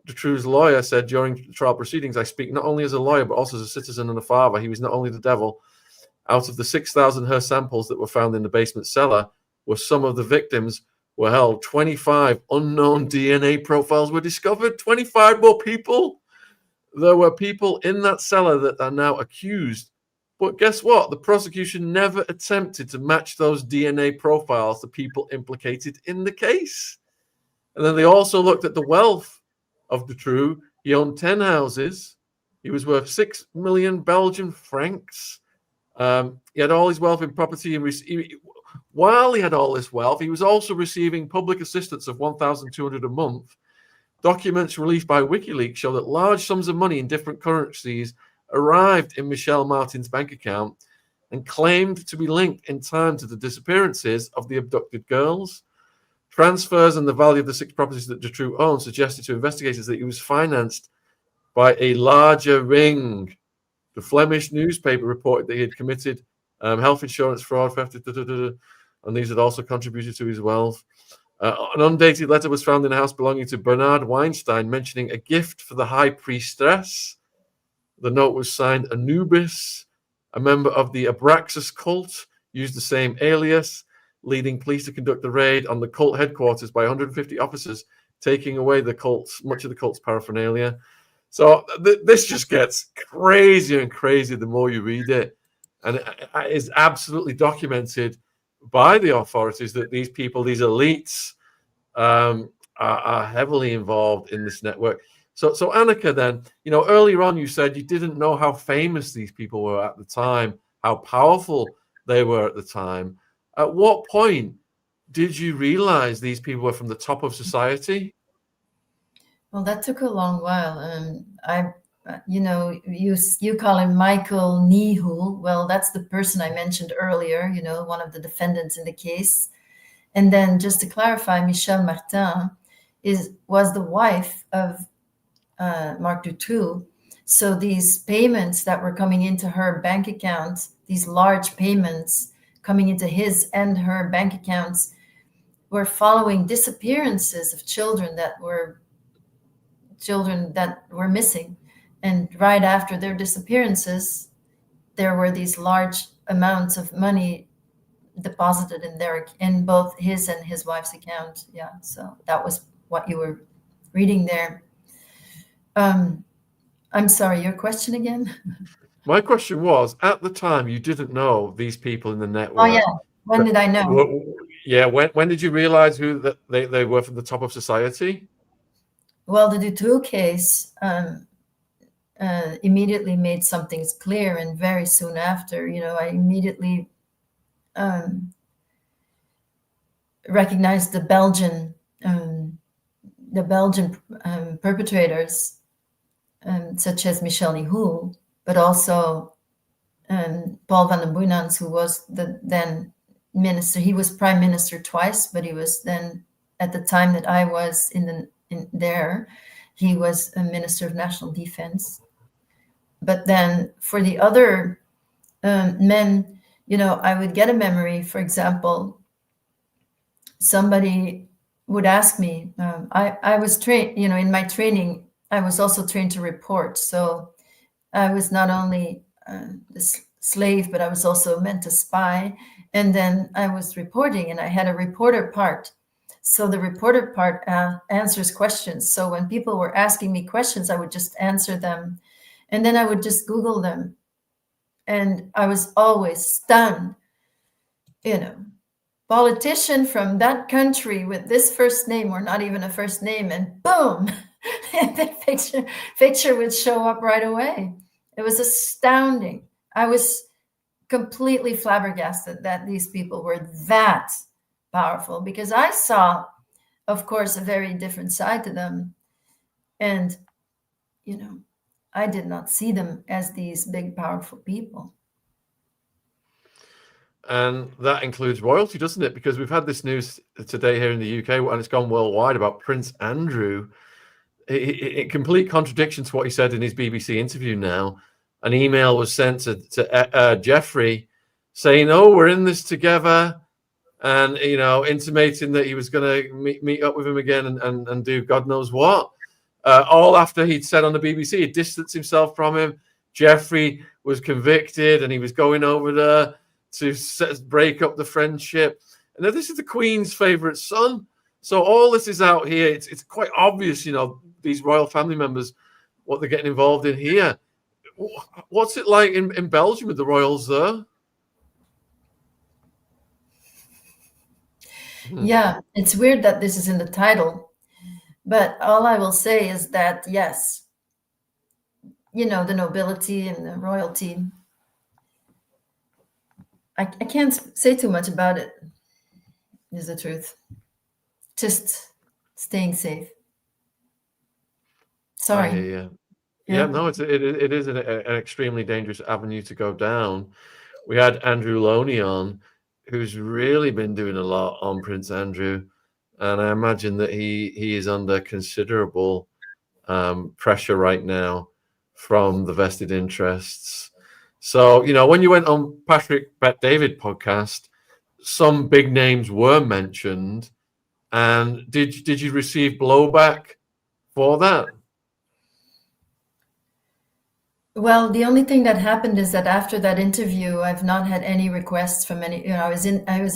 Dutroux's lawyer said during trial proceedings, "I speak not only as a lawyer, but also as a citizen and a father. He was not only the devil. Out of the 6,000 hair samples that were found in the basement cellar, where some of the victims were held, 25 unknown DNA profiles were discovered. 25 more people. There were people in that cellar that are now accused. But guess what? The prosecution never attempted to match those DNA profiles to people implicated in the case." And then they also looked at the wealth of Dutroux. He owned 10 houses. He was worth 6 million Belgian francs. He had all his wealth in property. While he had all this wealth, he was also receiving public assistance of 1,200 a month. Documents released by WikiLeaks show that large sums of money in different currencies arrived in Michel Martin's bank account and claimed to be linked in time to the disappearances of the abducted girls. Transfers and the value of the 6 properties that Dutroux owned suggested to investigators that he was financed by a larger ring. The Flemish newspaper reported that he had committed health insurance fraud, theft, and these had also contributed to his wealth. An undated letter was found in a house belonging to Bernard Weinstein mentioning a gift for the high priestess. The note was signed Anubis. A member of the Abraxas cult used the same alias, leading police to conduct the raid on the cult headquarters by 150 officers, taking away much of the cult's paraphernalia. So this just gets crazier and crazier the more you read it. And it is absolutely documented by the authorities that these people, these elites, are heavily involved in this network. So Anneke, then, earlier on you said you didn't know how famous these people were at the time, how powerful they were at the time. At what point did you realize these people were from the top of society? Well, that took a long while. You call him Michael Nihul. Well, that's the person I mentioned earlier, one of the defendants in the case. And then just to clarify, Michel Martin was the wife of Marc Dutroux. So these payments that were coming into her bank account, these large payments coming into his and her bank accounts, were following disappearances of children that were missing. And right after their disappearances, there were these large amounts of money deposited in both his and his wife's account. Yeah, so that was what you were reading there. I'm sorry, your question again? My question was, at the time, you didn't know these people in the network. Oh, yeah. When did I know? Yeah, when did you realize that they were from the top of society? Well, the Dutroux case immediately made some things clear, and very soon after, I immediately recognized the Belgian perpetrators, such as Michel Nihul, but also Paul van den Boeynants, who was the then minister. He was prime minister twice, but he was then, at the time that I was there, he was a minister of national defense. But then for the other men, I would get a memory. For example, somebody would ask me, I was trained, in my training, I was also trained to report. So I was not only a slave, but I was also meant to spy. And then I was reporting, and I had a reporter part. So the reporter part answers questions. So when people were asking me questions, I would just answer them. And then I would just Google them. And I was always stunned, politician from that country with this first name, or not even a first name, and boom, the picture would show up right away. It was astounding. I was completely flabbergasted that these people were that powerful, because I saw, of course, a very different side to them. And, I did not see them as these big, powerful people. And that includes royalty, doesn't it? Because we've had this news today here in the UK, and it's gone worldwide, about Prince Andrew. In complete contradiction to what he said in his BBC interview now. An email was sent to Jeffrey saying, "Oh, we're in this together," and intimating that he was going to meet up with him again and do God knows what. All after he'd said on the BBC, he distanced himself from him. Jeffrey was convicted, and he was going over there to break up the friendship. And now this is the Queen's favourite son. So all this is out here. It's quite obvious, these royal family members, what they're getting involved in here. What's it like in Belgium with the royals there? Yeah, it's weird that this is in the title, but all I will say is that, yes, the nobility and the royalty, I can't say too much about it, is the truth. Just staying safe. Sorry. I hear you. Yeah, no, it is an extremely dangerous avenue to go down. We had Andrew Loney on, who's really been doing a lot on Prince Andrew, and I imagine that he is under considerable pressure right now from the vested interests. So, when you went on Patrick Bet-David podcast, some big names were mentioned, and did you receive blowback for that? Well, the only thing that happened is that after that interview, I've not had any requests from any. I was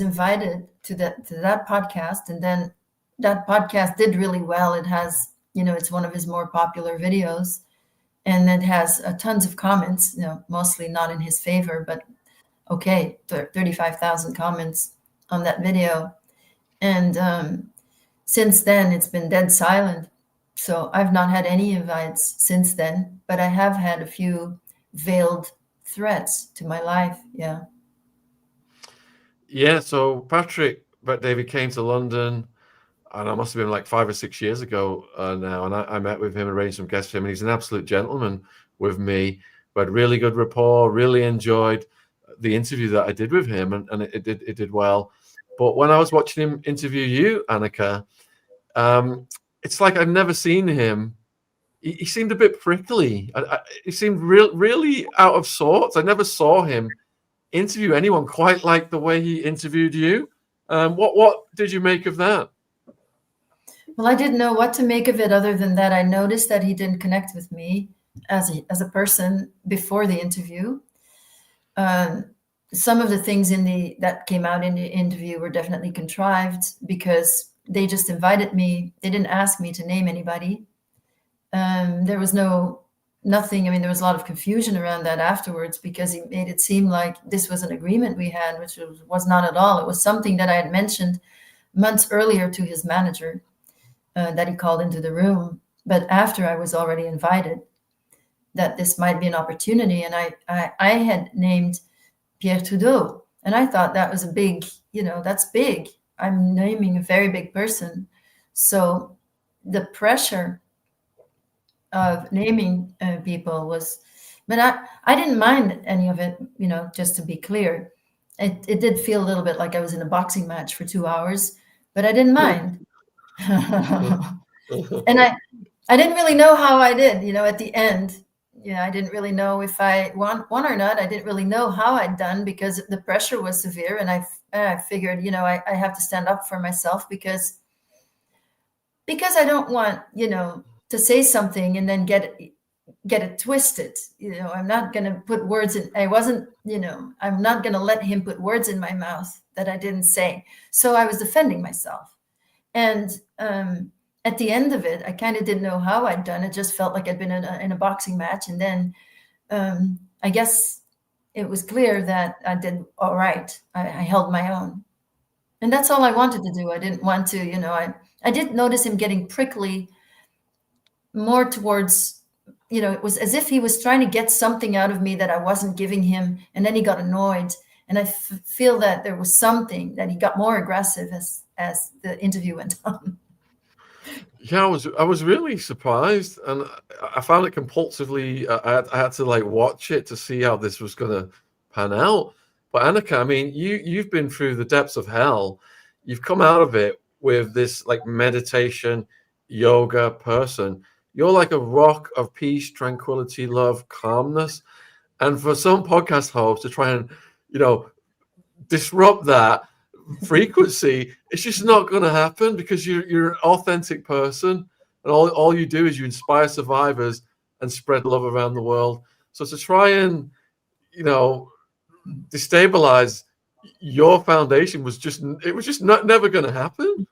invited to that podcast, and then that podcast did really well. It has, it's one of his more popular videos, and it has tons of comments. Mostly not in his favor, but okay, 35,000 comments on that video, and since then it's been dead silent. So I've not had any invites since then, but I have had a few veiled threats to my life. Yeah. Yeah. So Patrick Bet-David came to London, and I must have been like 5 or 6 years ago now. And I met with him, arranged some guests for him, and he's an absolute gentleman with me. We had really good rapport, really enjoyed the interview that I did with him, and it did well. But when I was watching him interview you, Anneke, it's like I've never seen him. He seemed a bit prickly. He seemed really out of sorts. I never saw him interview anyone quite like the way he interviewed you. What did you make of that? Well, I didn't know what to make of it other than that I noticed that he didn't connect with me as a person before the interview. Some of the things that came out in the interview were definitely contrived because they just invited me. They didn't ask me to name anybody. There was nothing. I mean, there was a lot of confusion around that afterwards because he made it seem like this was an agreement we had, which was not at all. It was something that I had mentioned months earlier to his manager that he called into the room. But after I was already invited, that this might be an opportunity. And I had named Pierre Trudeau. And I thought that was a big, that's big. I'm naming a very big person. So the pressure of naming people was, but I didn't mind any of it, just to be clear. It did feel a little bit like I was in a boxing match for 2 hours, but I didn't mind. And I didn't really know how I did, at the end. I didn't really know if I won or not. I didn't really know how I'd done because the pressure was severe. And I figured, I have to stand up for myself because I don't want, to say something and then get it twisted. I'm not going to put words in. I'm not going to let him put words in my mouth that I didn't say. So I was defending myself. And at the end of it, I kind of didn't know how I'd done. It just felt like I'd been in a boxing match. And then I guess it was clear that I did all right. I held my own. And that's all I wanted to do. I didn't want to, I did notice him getting prickly more towards, it was as if he was trying to get something out of me that I wasn't giving him. And then he got annoyed. And I feel that there was something that he got more aggressive as the interview went on. Yeah, I was really surprised, and I found it compulsively. I had to like watch it to see how this was going to pan out. But Annika, I mean, you've been through the depths of hell. You've come out of it with this like meditation, yoga person. You're like a rock of peace, tranquility, love, calmness. And for some podcast hosts to try and, you know, disrupt that frequency, it's just not going to happen because you're an authentic person, and all you do is you inspire survivors and spread love around the world. So to try and, you know, destabilize your foundation was just, it was just not never going to happen.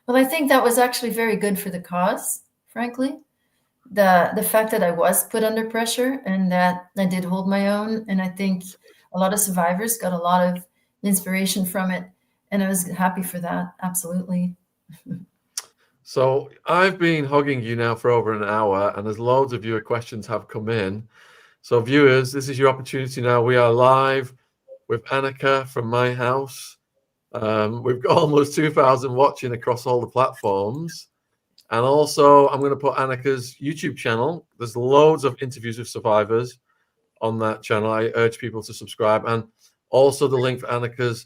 Well, I think that was actually very good for the cause, frankly. The fact that I was put under pressure and that I did hold my own, and I think a lot of survivors got a lot of inspiration from it, and I was happy for that. Absolutely. So I've been hugging you now for over an hour, and there's loads of viewer questions have come in. So viewers, this is your opportunity now. We are live with Annika from my house. We've got almost 2,000 watching across all the platforms. And also, I'm going to put Annika's YouTube channel. There's loads of interviews with survivors on that channel. I urge people to subscribe. And also the link for Annika's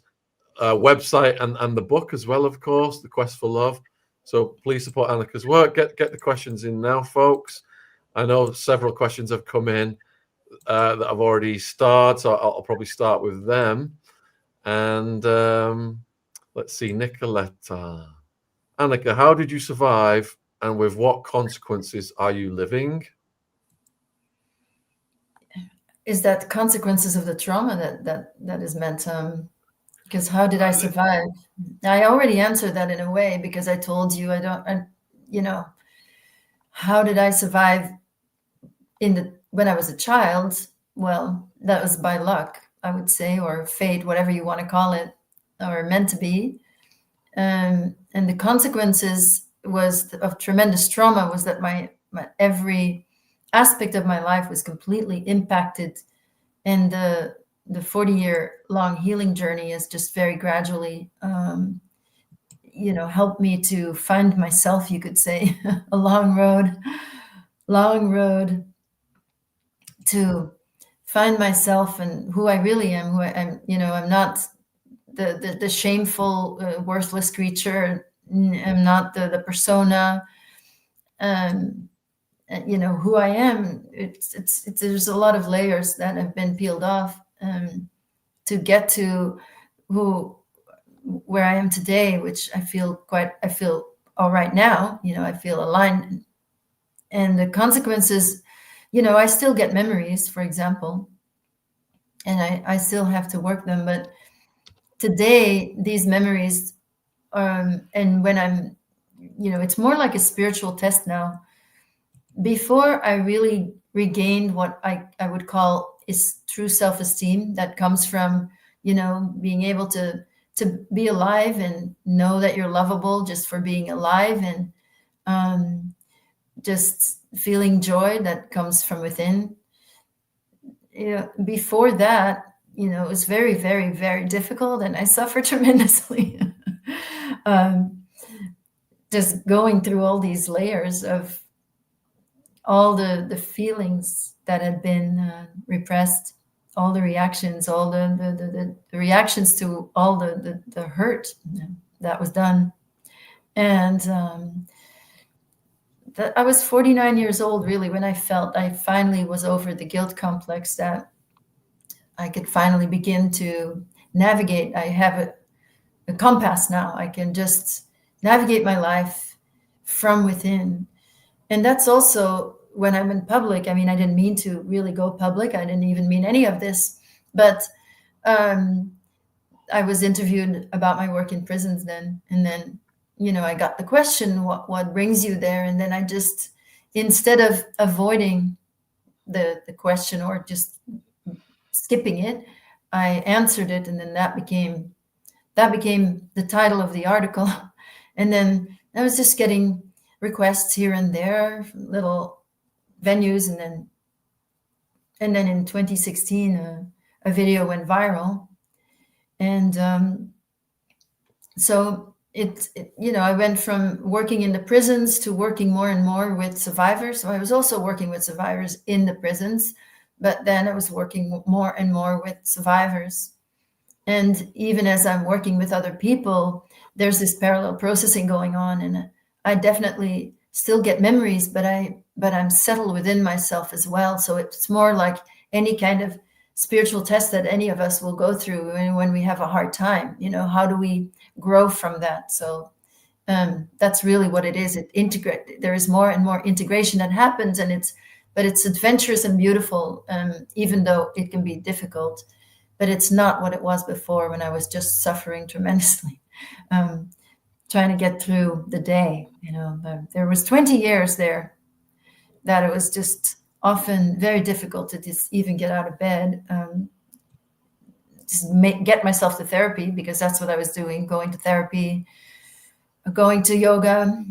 website and the book as well, of course, The Quest for Love. So please support Annika's work. Get the questions in now, folks. I know several questions have come in that I've already started, so I'll probably start with them. And let's see, Nicoletta. Annika, how did you survive, and with what consequences are you living? Is that consequences of the trauma that is meant? Because how did I survive? I already answered that in a way because I told you you know, how did I survive when I was a child? Well, that was by luck, I would say, or fate, whatever you want to call it, or meant to be. And the consequences of tremendous trauma was that my every aspect of my life was completely impacted, and the 40-year long healing journey is just very gradually helped me to find myself, you could say. A long road to find myself and who I really am, who I am. I'm not the shameful, worthless creature. I'm not the persona. Who I am. It's there's a lot of layers that have been peeled off to get to where I am today, which I feel all right now. I feel aligned, and the consequences. I still get memories, for example, and I still have to work them. But today, these memories, and when I'm, it's more like a spiritual test now. Before I really regained what I would call is true self-esteem that comes from, being able to be alive and know that you're lovable just for being alive, and just feeling joy that comes from within. Before that, it was very, very, very difficult, and I suffered tremendously. Just going through all these layers of all the feelings that had been repressed, all the reactions, all the reactions to all the hurt that was done. And I was 49 years old, really, when I felt I finally was over the guilt complex, that I could finally begin to navigate. I have a compass now. I can just navigate my life from within. And that's also when I'm in public. I mean, I didn't mean to really go public. I didn't even mean any of this. But I was interviewed about my work in prisons then. And then, I got the question, what brings you there? And then I just, instead of avoiding the question or just skipping it, I answered it. And then that became the title of the article. And then I was just getting requests here and there, little venues, and then in 2016 a video went viral, and so I went from working in the prisons to working more and more with survivors. So I was also working with survivors in the prisons, but then I was working more and more with survivors. And even as I'm working with other people, there's this parallel processing going on, and I definitely still get memories, but I'm settled within myself as well. So it's more like any kind of spiritual test that any of us will go through when we have a hard time. How do we grow from that? So that's really what it is. There is more and more integration that happens, and it's adventurous and beautiful, even though it can be difficult. But it's not what it was before, when I was just suffering tremendously, trying to get through the day. There was 20 years there that it was just often very difficult to just even get out of bed, get myself to therapy, because that's what I was doing, going to therapy, going to yoga.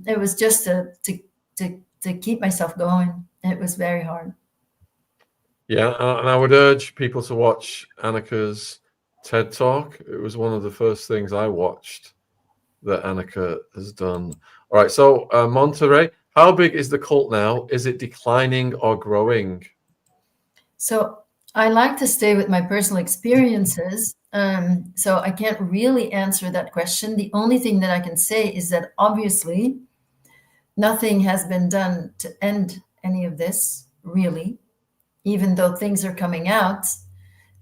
It was just to keep myself going. It was very hard. Yeah, and I would urge people to watch Anneke's TED Talk. It was one of the first things I watched that Anneke has done. All right, so Monterey, how big is the cult now? Is it declining or growing? So I like to stay with my personal experiences. So I can't really answer that question. The only thing that I can say is that obviously nothing has been done to end any of this, really. Even though things are coming out,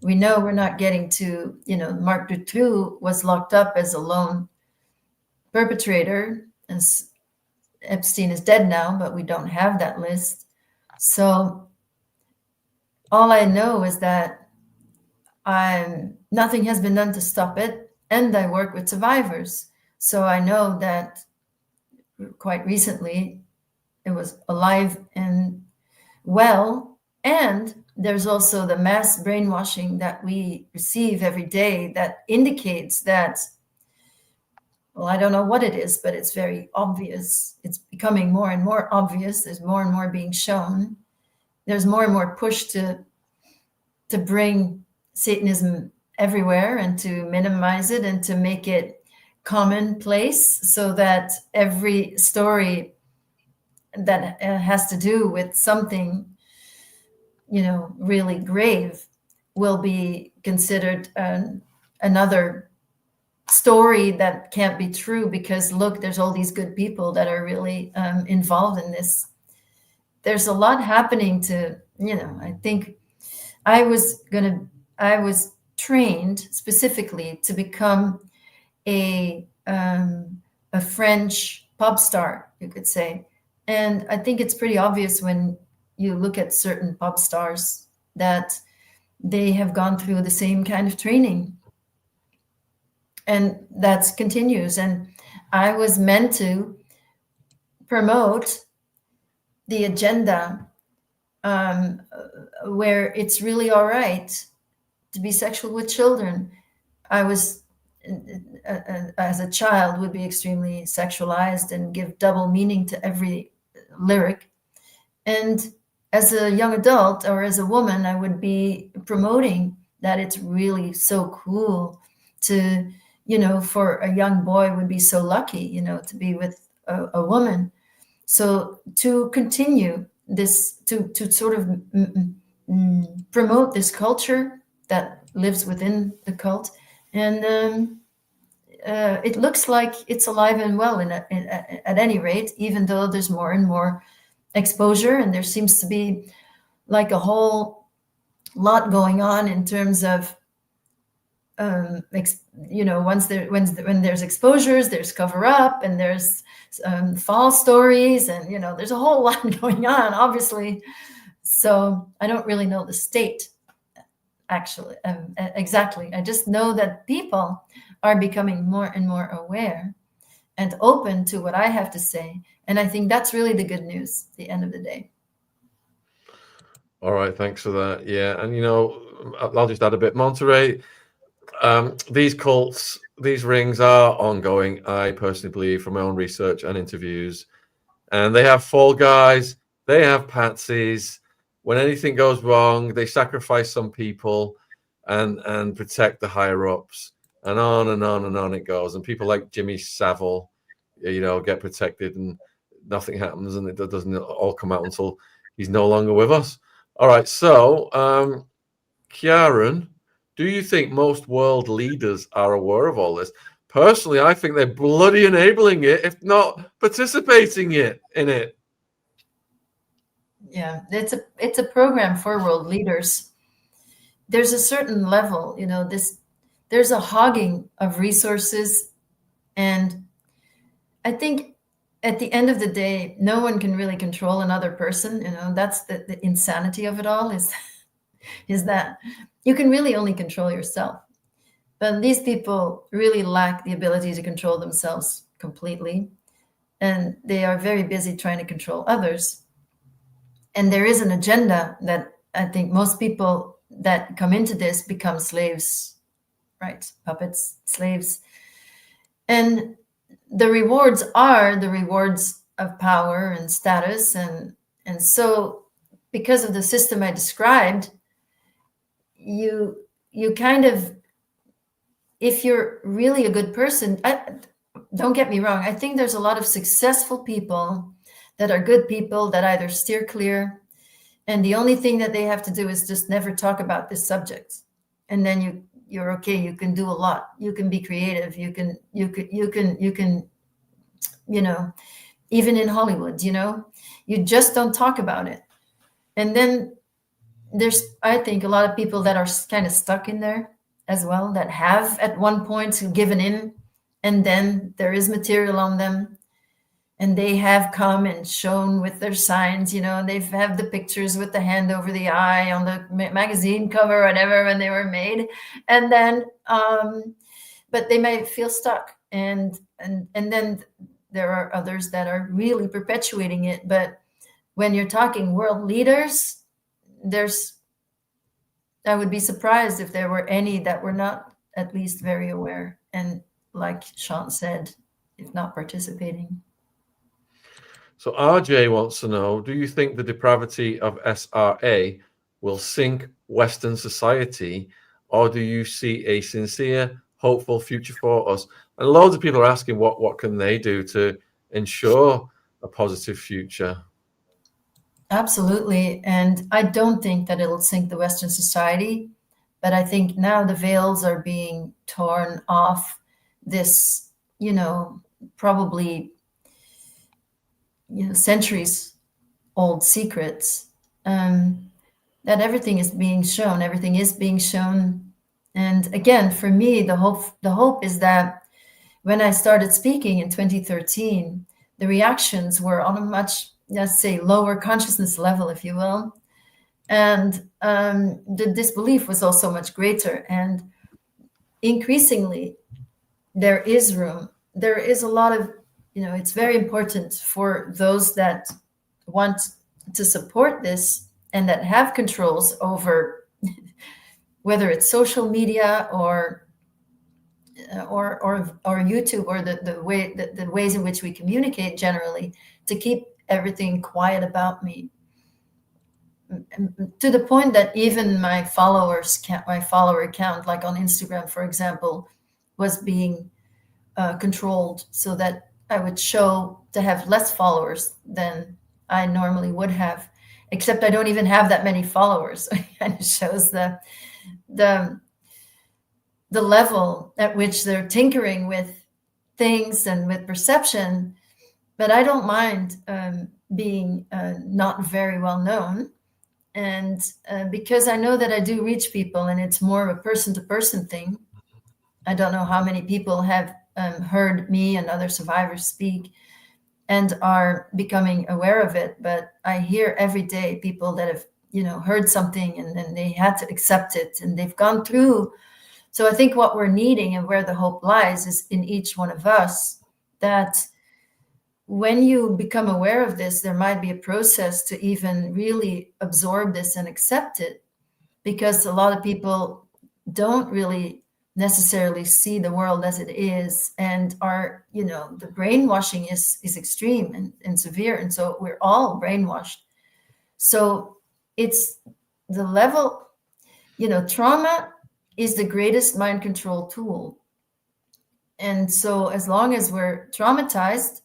we know we're not getting to, Marc Dutroux was locked up as a lone perpetrator, and Epstein is dead now, but we don't have that list. So all I know is that nothing has been done to stop it, and I work with survivors. So I know that quite recently it was alive and well. And there's also the mass brainwashing that we receive every day that indicates that, well, I don't know what it is, but it's very obvious. It's becoming more and more obvious. There's more and more being shown. There's more and more push to bring Satanism everywhere and to minimize it and to make it commonplace, so that every story that has to do with something, really grave, will be considered another story that can't be true, because look, there's all these good people that are really involved in this. There's a lot happening to, I think I was trained specifically to become a French pop star, you could say. And I think it's pretty obvious when you look at certain pop stars that they have gone through the same kind of training. And that continues. And I was meant to promote the agenda, where it's really all right to be sexual with children. I was, as a child, would be extremely sexualized and give double meaning to every lyric. And as a young adult or as a woman, I would be promoting that it's really so cool to, for a young boy would be so lucky, to be with a woman. So to continue this, to sort of promote this culture that lives within the cult. And it looks like it's alive and well at any rate, even though there's more and more exposure, and there seems to be like a whole lot going on in terms of when there's exposures, there's cover up, and there's false stories, and there's a whole lot going on, obviously. So I don't really know the state, actually, exactly. I just know that people are becoming more and more aware and open to what I have to say. And I think that's really the good news at the end of the day. All right, thanks for that. Yeah, and I'll just add a bit. Monterey, these cults, these rings are ongoing, I personally believe, from my own research and interviews. And they have fall guys, they have patsies. When anything goes wrong, they sacrifice some people and protect the higher ups. and on and on and on it goes. And people like Jimmy Savile, get protected, and nothing happens, and it doesn't all come out until he's no longer with us. All right, so Kieran, do you think most world leaders are aware of all this? Personally, I think they're bloody enabling it, if not participating in it. Yeah, it's a program for world leaders. There's a certain level, there's a hogging of resources, and I think at the end of the day, no one can really control another person. That's the insanity of it all is that you can really only control yourself. But these people really lack the ability to control themselves completely, and they are very busy trying to control others. And there is an agenda that I think most people that come into this become slaves, right? Puppets, slaves. And the rewards are the rewards of power and status. And so because of the system I described, you kind of, if you're really a good person, don't get me wrong, I think there's a lot of successful people that are good people that either steer clear, and the only thing that they have to do is just never talk about this subject, and then you're okay. You can do a lot. You can be creative. You can even in Hollywood, you just don't talk about it. And then there's, I think, a lot of people that are kind of stuck in there as well, that have at one point given in, and then there is material on them, and they have come and shown with their signs, they have the pictures with the hand over the eye on the magazine cover, whatever, when they were made. And then, but they may feel stuck. And then there are others that are really perpetuating it. But when you're talking world leaders, I would be surprised if there were any that were not at least very aware. And like Sean said, if not participating. So RJ wants to know, do you think the depravity of SRA will sink Western society, or do you see a sincere, hopeful future for us? And loads of people are asking what can they do to ensure a positive future? Absolutely. And I don't think that it'll sink the Western society, but I think now the veils are being torn off this, probably, centuries old secrets, that everything is being shown. Everything is being shown. And again, for me, the hope is that when I started speaking in 2013, the reactions were on a much, let's say, lower consciousness level, if you will. And the disbelief was also much greater. And increasingly, there is room. There is a lot of, it's very important for those that want to support this and that have controls over whether it's social media or YouTube, or the ways in which we communicate generally, to keep everything quiet about me, to the point that even my follower count, like on Instagram, for example, was being controlled so that I would show to have less followers than I normally would have, except I don't even have that many followers. And it shows the level at which they're tinkering with things and with perception. But I don't mind being not very well known. And because I know that I do reach people, and it's more of a person-to-person thing. I don't know how many people have heard me and other survivors speak and are becoming aware of it. But I hear every day people that have, heard something and then they had to accept it, and they've gone through. So I think what we're needing and where the hope lies is in each one of us, that when you become aware of this, there might be a process to even really absorb this and accept it, because a lot of people don't really necessarily see the world as it is, and are, the brainwashing is extreme and severe. And so we're all brainwashed. So it's the level, trauma is the greatest mind control tool And so as long as we're traumatized,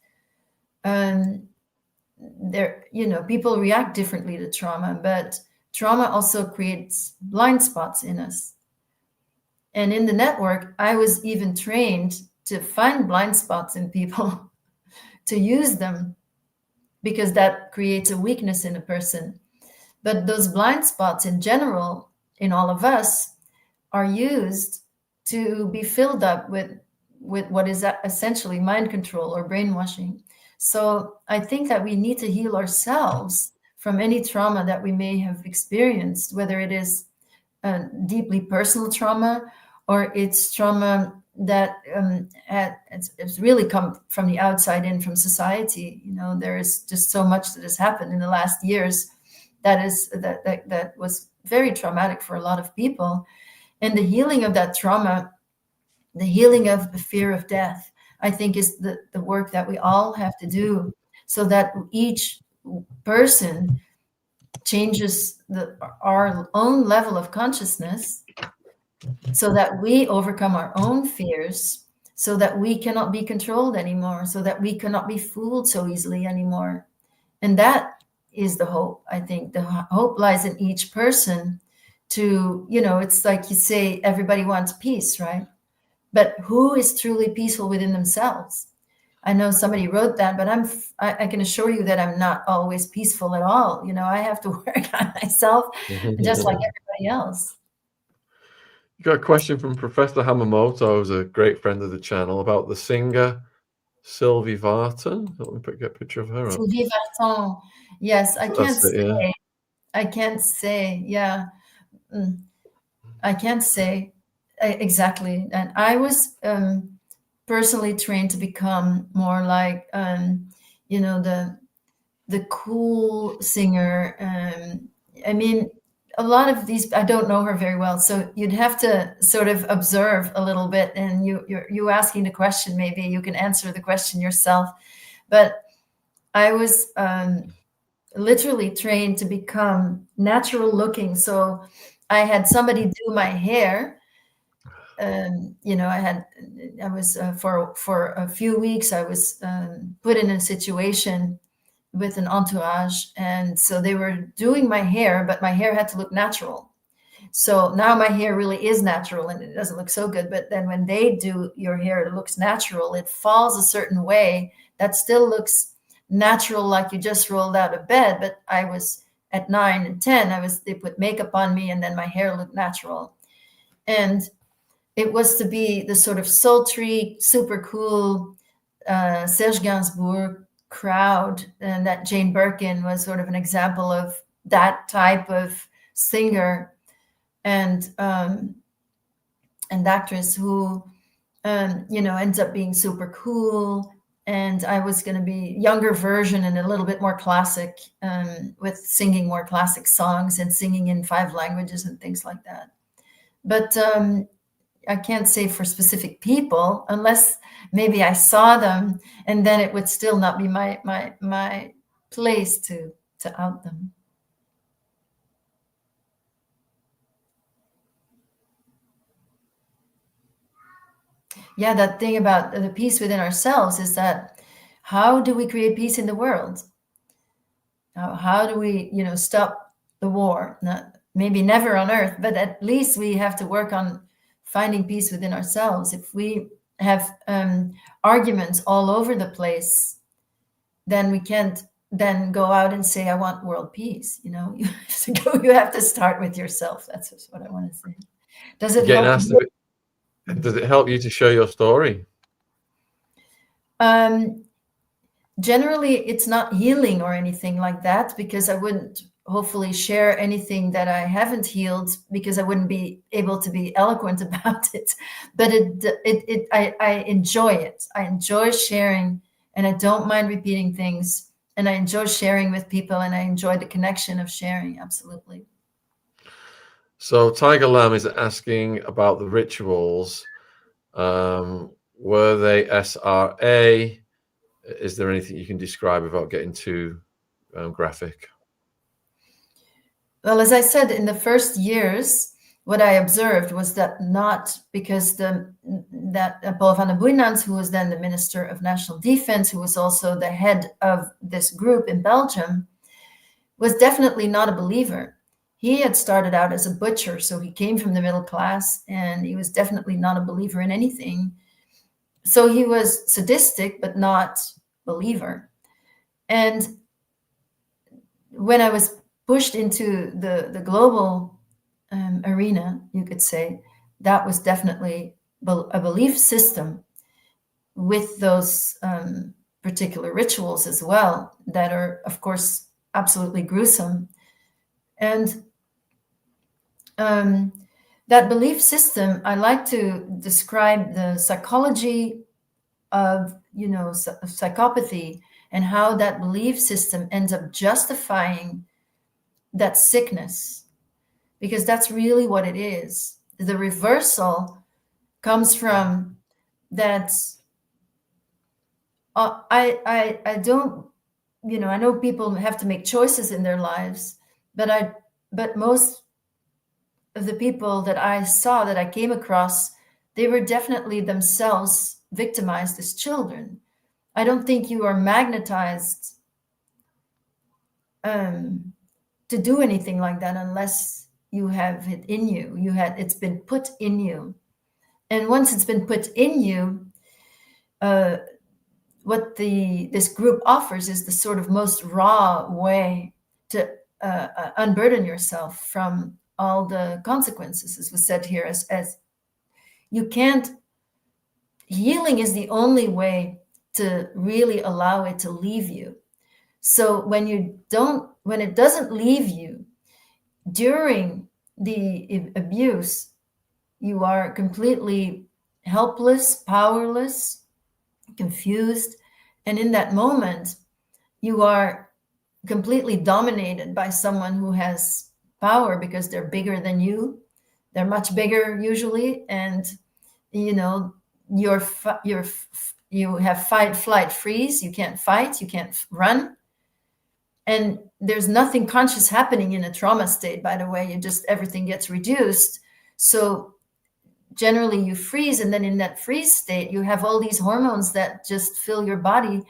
there, people react differently to trauma, but trauma also creates blind spots in us. And in the network, I was even trained to find blind spots in people, to use them, because that creates a weakness in a person. But those blind spots in general, in all of us, are used to be filled up with what is essentially mind control or brainwashing. So I think that we need to heal ourselves from any trauma that we may have experienced, whether it is deeply personal trauma or it's trauma that it's really come from the outside in, from society. There is just so much that has happened in the last years that was very traumatic for a lot of people. And the healing of that trauma, the healing of the fear of death, I think is the work that we all have to do, so that each person changes our own level of consciousness, so that we overcome our own fears, so that we cannot be controlled anymore, so that we cannot be fooled so easily anymore. And that is the hope. I think the hope lies in each person to, it's like you say, everybody wants peace, right? But who is truly peaceful within themselves? I know somebody wrote that, but I can assure you that I'm not always peaceful at all. I have to work on myself just like everybody else. You got a question from Professor Hamamoto, who's a great friend of the channel, about the singer Sylvie Vartan. Let me get a picture of her up. Sylvie Vartan. Yes, I can't That's it, say. yeah. I can't say. Yeah. I can't say exactly. And I was personally trained to become more like, the cool singer. I mean, a lot of these, I don't know her very well, so you'd have to sort of observe a little bit, and you asking the question, maybe you can answer the question yourself. But I was literally trained to become natural looking. So I had somebody do my hair. I was for a few weeks, I was put in a situation with an entourage, and so they were doing my hair, but my hair had to look natural. So now my hair really is natural, and it doesn't look so good. But then when they do your hair, it looks natural. It falls a certain way that still looks natural, like you just rolled out of bed. But I was at 9 and 10, they put makeup on me, and then my hair looked natural. And it was to be the sort of sultry, super cool Serge Gainsbourg crowd, and that Jane Birkin was sort of an example of that type of singer and actress who ends up being super cool. And I was going to be younger version and a little bit more classic, with singing more classic songs and singing in 5 languages and things like that. But I can't say for specific people, unless maybe I saw them, and then it would still not be my place to out them. Yeah, that thing about the peace within ourselves is that, how do we create peace in the world? How do we, stop the war? Maybe never on Earth, but at least we have to work on finding peace within ourselves. If we have arguments all over the place, then we can't then go out and say, I want world peace. You have to start with yourself. That's just what I want to say. Does it help you? Does it help you to share your story? Generally, it's not healing or anything like that, because I wouldn't hopefully share anything that I haven't healed, because I wouldn't be able to be eloquent about it. But I enjoy it. I enjoy sharing, and I don't mind repeating things, and I enjoy sharing with people, and I enjoy the connection of sharing. Absolutely. So Tiger Lamb is asking about the rituals. Were they SRA? Is there anything you can describe without getting too graphic? Well, as I said, in the first years, what I observed was that not because that Paul van der Boeinans, who was then the Minister of National Defense, who was also the head of this group in Belgium, was definitely not a believer. He had started out as a butcher, so he came from the middle class, and he was definitely not a believer in anything. So he was sadistic, but not believer. And when I was pushed into the global arena, you could say, that was definitely a belief system with those particular rituals as well, that are, of course, absolutely gruesome. And that belief system, I like to describe the psychology of, of psychopathy, and how that belief system ends up justifying that sickness, because that's really what it is. The reversal comes from that. I don't, I know people have to make choices in their lives, but most of the people that I saw, that I came across, they were definitely themselves victimized as children. I don't think you are magnetized to do anything like that unless you have it in you. It's been put in you, and once it's been put in you, what this group offers is the sort of most raw way to unburden yourself from all the consequences, as was said here. As you can't, healing is the only way to really allow it to leave you. So when it doesn't leave you during the abuse, you are completely helpless, powerless, confused. And in that moment, you are completely dominated by someone who has power, because they're bigger than you. They're much bigger usually. And, you have fight, flight, freeze. You can't fight, you can't run. And there's nothing conscious happening in a trauma state, by the way. Everything gets reduced. So generally you freeze, and then in that freeze state, you have all these hormones that just fill your body,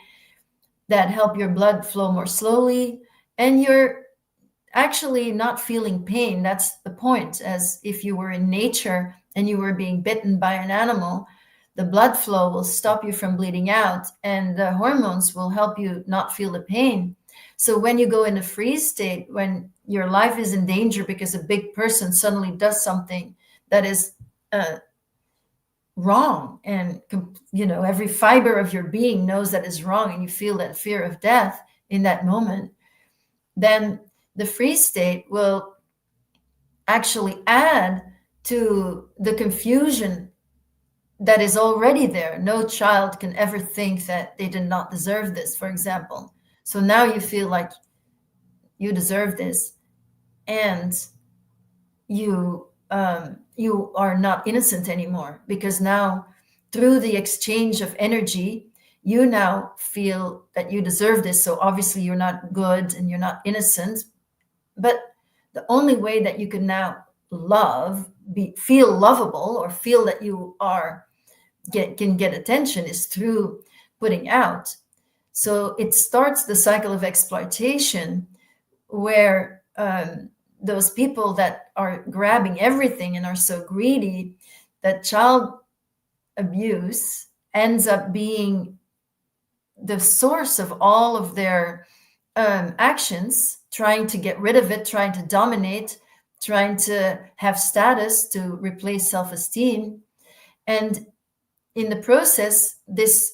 that help your blood flow more slowly, and you're actually not feeling pain. That's the point. As if you were in nature and you were being bitten by an animal, the blood flow will stop you from bleeding out, and the hormones will help you not feel the pain. So when you go in a freeze state, when your life is in danger because a big person suddenly does something that is wrong, and every fiber of your being knows that is wrong, and you feel that fear of death in that moment, then the freeze state will actually add to the confusion that is already there. No child can ever think that they did not deserve this, for example. So now you feel like you deserve this, and you are not innocent anymore, because now, through the exchange of energy, you now feel that you deserve this. So obviously you're not good and you're not innocent, but the only way that you can now feel lovable, or feel that you can get attention, is through putting out. So it starts the cycle of exploitation, where those people that are grabbing everything and are so greedy, that child abuse ends up being the source of all of their actions, trying to get rid of it, trying to dominate, trying to have status to replace self-esteem. And in the process, the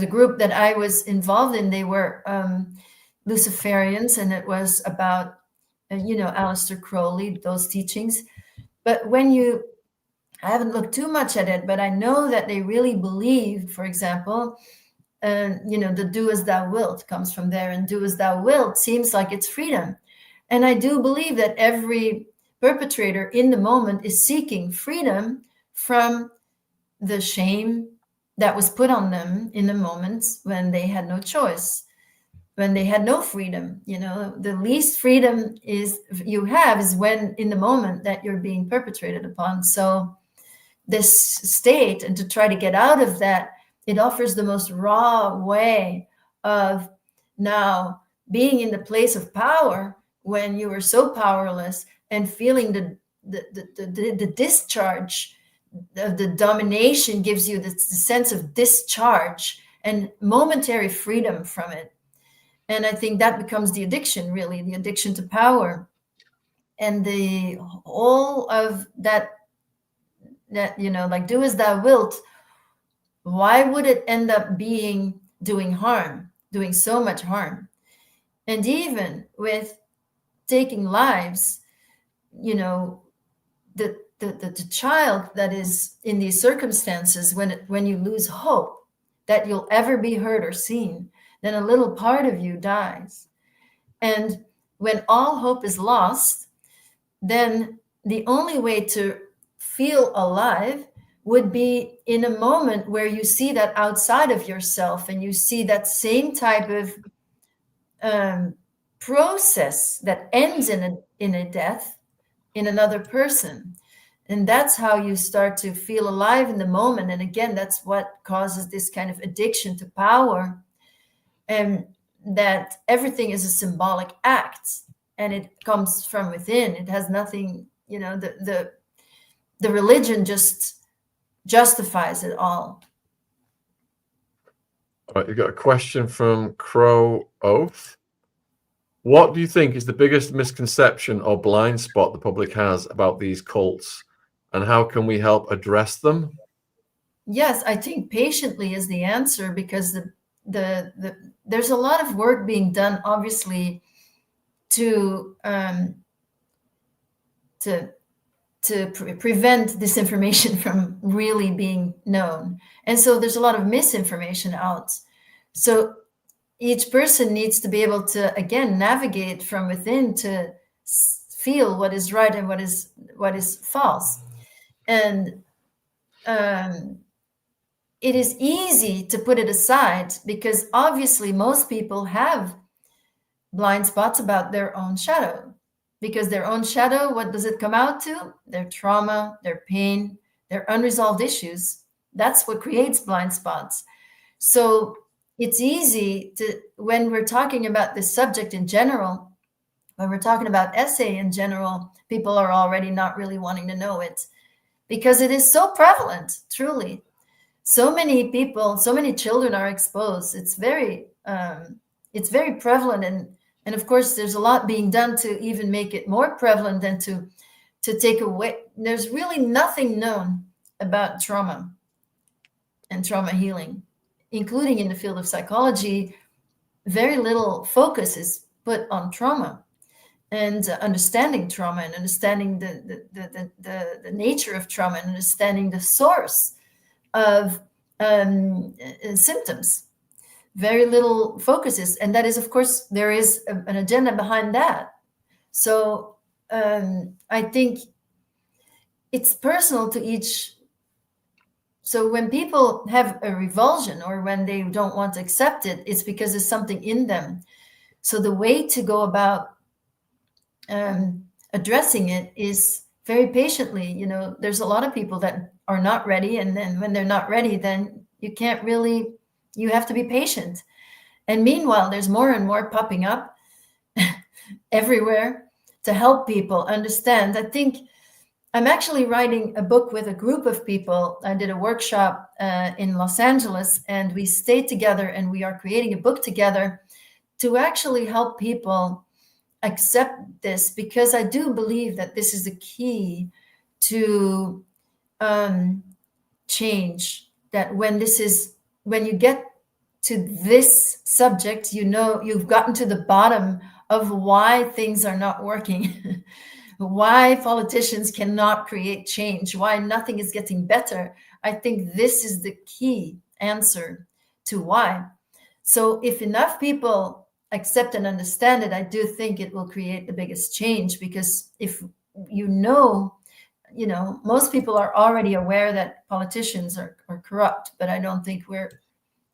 group that I was involved in, they were Luciferians, and it was about Aleister Crowley, those teachings. But I haven't looked too much at it, but I know that they really believe, for example, the do as thou wilt comes from there, and do as thou wilt seems like it's freedom. And I do believe that every perpetrator in the moment is seeking freedom from the shame that was put on them in the moments when they had no choice. when they had no freedom. You know, the least freedom you have is when in the moment that you're being perpetrated upon. So this state, and to try to get out of that, it offers the most raw way of now being in the place of power when you were so powerless, and feeling the discharge of the domination gives you the sense of discharge and momentary freedom from it. And I think that becomes the addiction, really, the addiction to power. And the all of that, you know, like, do as thou wilt, why would it end up being doing harm, doing so much harm? And even with taking lives, you know, the child that is in these circumstances, when you lose hope that you'll ever be heard or seen, then a little part of you dies. And when all hope is lost, then the only way to feel alive would be in a moment where you see that outside of yourself, and you see that same type of process that ends in a death in another person. And that's how you start to feel alive in the moment. And again, that's what causes this kind of addiction to power, and that everything is a symbolic act, and it comes from within. It has nothing, you know, the religion just justifies it all. All right, you've got a question from Crow Oath. What do you think is the biggest misconception or blind spot the public has about these cults, and how can we help address them? Yes, I think patiently is the answer, because there's a lot of work being done, obviously, to prevent disinformation from really being known. And so there's a lot of misinformation out. So each person needs to be able to, again, navigate from within to feel what is right and what is false. And it is easy to put it aside, because obviously most people have blind spots about their own shadow. Because their own shadow, what does it come out to? Their trauma, their pain, their unresolved issues. That's what creates blind spots. So it's easy to, when we're talking about this subject in general, when we're talking about essay in general, people are already not really wanting to know it, because it is so prevalent, truly. So many people, so many children are exposed. It's very prevalent. And of course, there's a lot being done to even make it more prevalent than to take away. There's really nothing known about trauma and trauma healing, including in the field of psychology. Very little focus is put on trauma and understanding trauma, and understanding the nature of trauma, and understanding the source of symptoms. Very little focuses, and that is, of course, there is an agenda behind that. So I think it's personal to each. So when people have a revulsion, or when they don't want to accept it, it's because there's something in them. So the way to go about addressing it is very patiently. You know, there's a lot of people that are not ready, and then when they're not ready, then you can't really, you have to be patient. And meanwhile, there's more and more popping up everywhere to help people understand. I think I'm actually writing a book with a group of people. I did a workshop in Los Angeles, and we stayed together, and we are creating a book together to actually help people accept this, because I do believe that this is the key to change. That when you get to this subject, you know, you've gotten to the bottom of why things are not working, why politicians cannot create change, why nothing is getting better. I think this is the key answer to why. So if enough people accept and understand it, I do think it will create the biggest change. Because if you know, most people are already aware that politicians are corrupt, but I don't think we're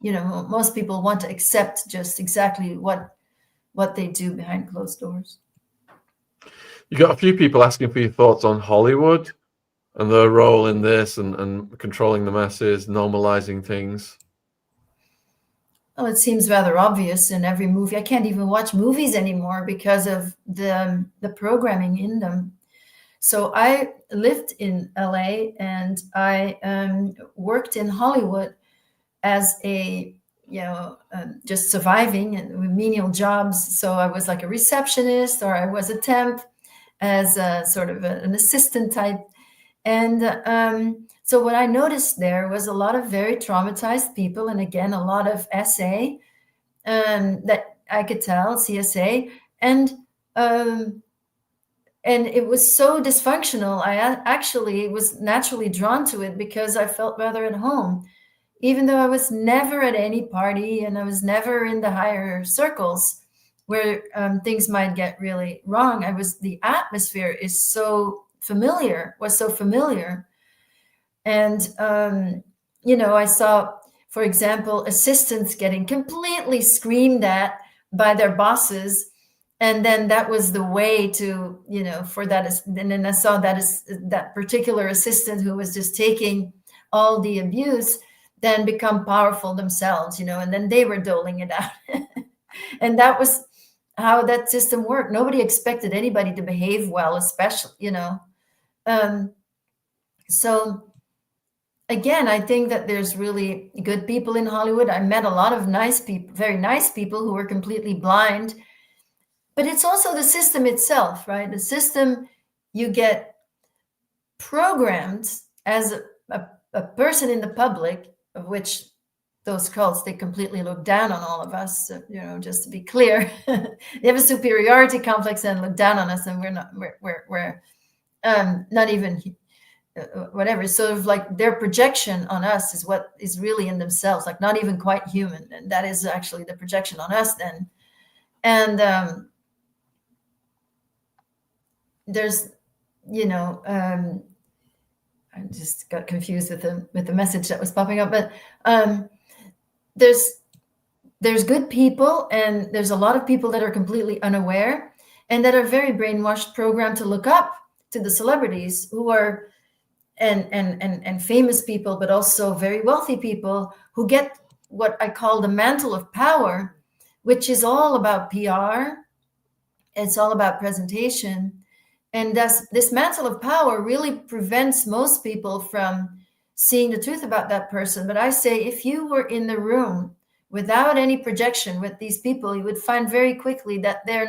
most people want to accept just exactly what they do behind closed doors. You got a few people asking for your thoughts on Hollywood and their role in this and controlling the masses, normalizing things. Well, it seems rather obvious in every movie. I can't even watch movies anymore because of the programming in them. So I lived in LA and I worked in Hollywood as a just surviving and menial jobs. So I was like a receptionist, or I was a temp as a sort of an assistant type. And so what I noticed there was a lot of very traumatized people, and again, a lot of SA that I could tell, CSA, and it was so dysfunctional. I actually was naturally drawn to it because I felt rather at home, even though I was never at any party and I was never in the higher circles where things might get really wrong. The atmosphere is so familiar, was so familiar. And, I saw, for example, assistants getting completely screamed at by their bosses. And then that was the way to, for that. And then I saw that particular assistant who was just taking all the abuse, then become powerful themselves, and then they were doling it out. And that was how that system worked. Nobody expected anybody to behave well, especially, so again, I think that there's really good people in Hollywood. I met a lot of nice people, very nice people who were completely blind. But it's also the system itself, right? The system, you get programmed as a person in the public, of which those cults, they completely look down on all of us, just to be clear. They have a superiority complex and look down on us, and we're not even whatever. Sort of like their projection on us is what is really in themselves, like not even quite human, and that is actually the projection on us then. And there's I just got confused with the message that was popping up, but there's good people, and there's a lot of people that are completely unaware and that are very brainwashed, programmed to look up to the celebrities who are and famous people, but also very wealthy people who get what I call the mantle of power, which is all about PR. It's all about presentation. And this mantle of power really prevents most people from seeing the truth about that person. But I say, if you were in the room without any projection with these people, you would find very quickly that they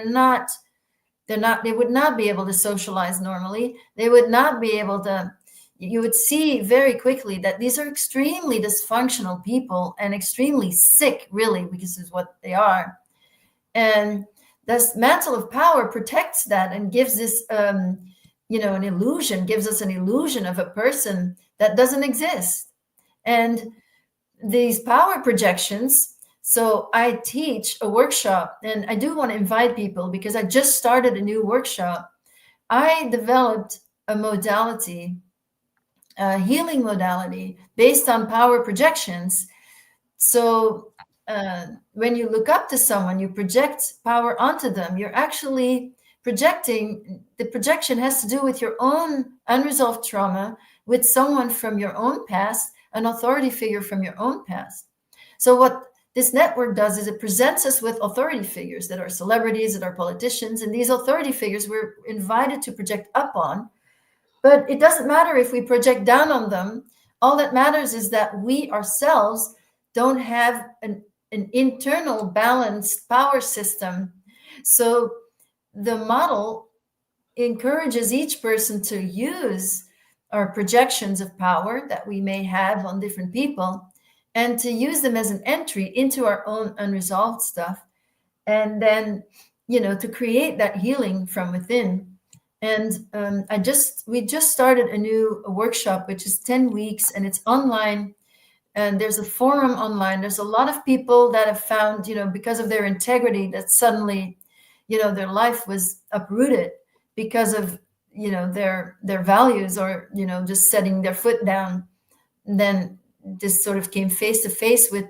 would not be able to socialize normally. They would not be able to, you would see very quickly that these are extremely dysfunctional people and extremely sick, really, because this is what they are. And this mantle of power protects that and gives this, an illusion, gives us an illusion of a person that doesn't exist. And these power projections, so I teach a workshop, and I do want to invite people because I just started a new workshop. I developed a modality, a healing modality based on power projections. So when you look up to someone, you project power onto them. You're actually projecting. The projection has to do with your own unresolved trauma with someone from your own past, an authority figure from your own past. So what this network does is it presents us with authority figures that are celebrities, that are politicians, and these authority figures we're invited to project up on. But it doesn't matter if we project down on them. All that matters is that we ourselves don't have an internal balanced power system. So the model encourages each person to use our projections of power that we may have on different people and to use them as an entry into our own unresolved stuff. And then, to create that healing from within. And we just started a new workshop, which is 10 weeks, and it's online. And there's a forum online. There's a lot of people that have found, because of their integrity, that suddenly, their life was uprooted because of, their values, or, just setting their foot down. And then this sort of came face to face with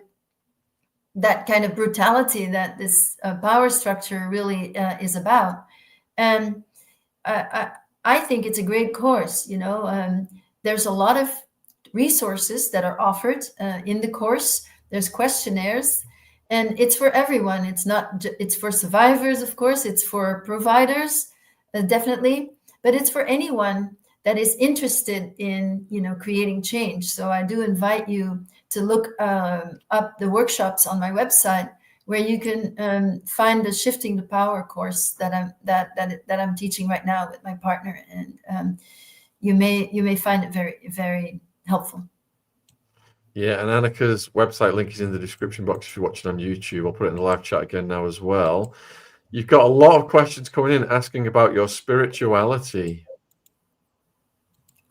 that kind of brutality that this power structure really is about. And I, I think it's a great course. There's a lot of resources that are offered in the course. There's questionnaires, and it's for everyone. It's not. It's for survivors, of course. It's for providers, definitely, but it's for anyone that is interested in creating change. So I do invite you to look up the workshops on my website, where you can find the Shifting the Power course that I'm teaching right now with my partner, and you may find it very, very helpful. Yeah, and Anneke's website link is in the description box if you're watching on YouTube. I'll put it in the live chat again now as well. You've got a lot of questions coming in asking about your spirituality.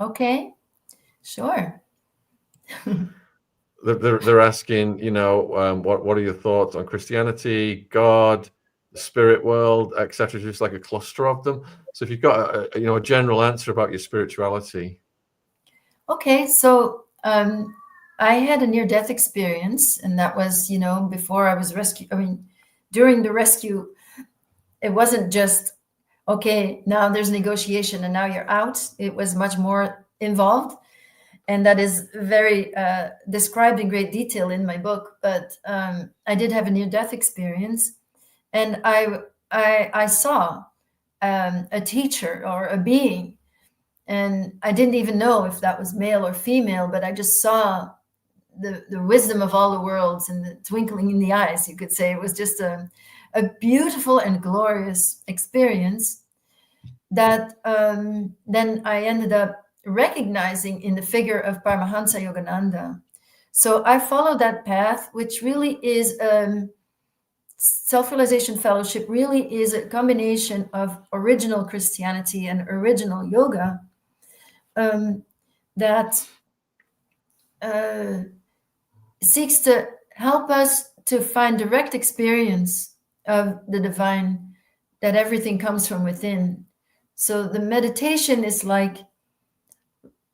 Okay, sure. They're asking, what are your thoughts on Christianity, God, the spirit world, etc. Just like a cluster of them. So if you've got a general answer about your spirituality. Okay, so I had a near-death experience, and that was, before I was rescued. I mean, during the rescue, it wasn't just, okay, now there's negotiation and now you're out. It was much more involved. And that is very described in great detail in my book. But I did have a near-death experience, and I saw a teacher or a being, and I didn't even know if that was male or female, but I just saw the wisdom of all the worlds and the twinkling in the eyes, you could say. It was just a beautiful and glorious experience that then I ended up recognizing in the figure of Paramahansa Yogananda. So I followed that path, which really is Self-Realization Fellowship really is a combination of original Christianity and original yoga that seeks to help us to find direct experience of the divine, that everything comes from within. So the meditation is like,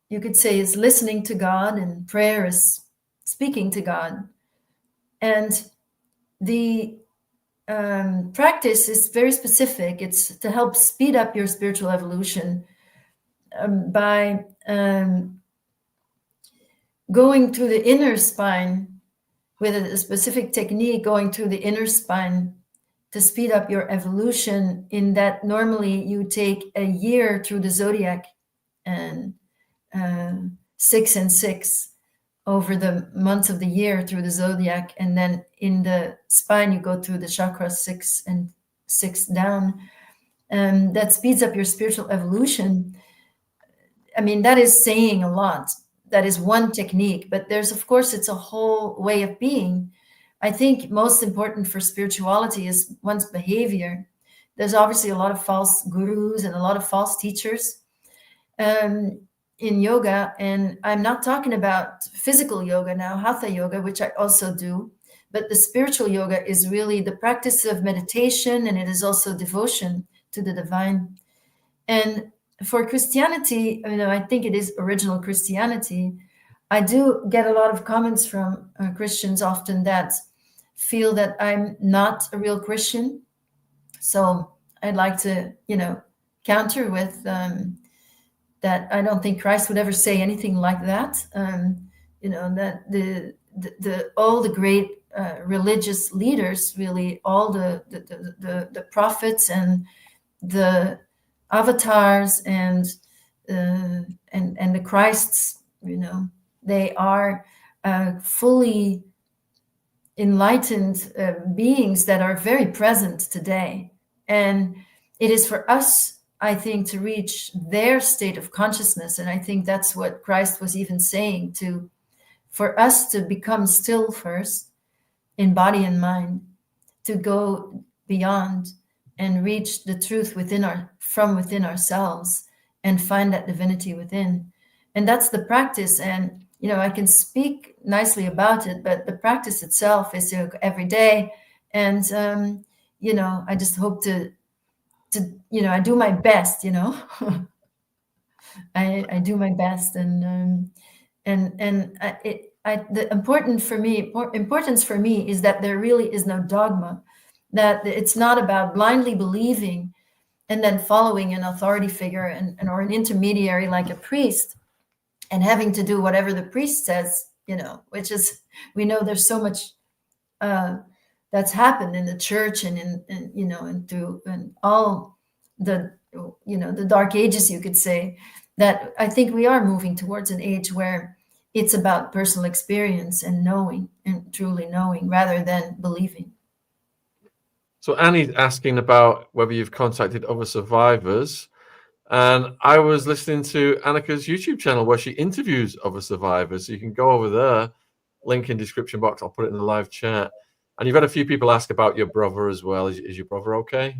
you could say, is listening to God, and prayer is speaking to God. And the practice is very specific. It's to help speed up your spiritual evolution by going through the inner spine with a specific technique, going through the inner spine to speed up your evolution, in that normally you take a year through the zodiac, and 6 and 6 over the months of the year through the zodiac, and then in the spine you go through the chakras 6 and 6 down. That speeds up your spiritual evolution. I mean, that is saying a lot. That is one technique, but there's, of course, it's a whole way of being. I think most important for spirituality is one's behavior. There's obviously a lot of false gurus and a lot of false teachers in yoga. And I'm not talking about physical yoga now, hatha yoga, which I also do, but the spiritual yoga is really the practice of meditation, and it is also devotion to the divine. And for Christianity, I think it is original Christianity. I do get a lot of comments from Christians often that feel that I'm not a real Christian. So I'd like to, counter with that I don't think Christ would ever say anything like that. That the all the great religious leaders, really, all the prophets and the avatars and the Christs, they are fully enlightened beings that are very present today. And it is for us, I think, to reach their state of consciousness. And I think that's what Christ was even saying, for us to become still first in body and mind, to go beyond and reach the truth from within ourselves, and find that divinity within. And that's the practice. And I can speak nicely about it, but the practice itself is every day. And I just hope to I do my best. I do my best, and the importance for me is that there really is no dogma, that it's not about blindly believing and then following an authority figure or an intermediary like a priest and having to do whatever the priest says, which is, we know there's so much that's happened in the church and and through and all the the dark ages, you could say, that I think we are moving towards an age where it's about personal experience and knowing and truly knowing rather than believing. So Annie's asking about whether you've contacted other survivors. And I was listening to Anneke's YouTube channel where she interviews other survivors. So you can go over there, link in description box. I'll put it in the live chat. And you've had a few people ask about your brother as well. Is your brother okay?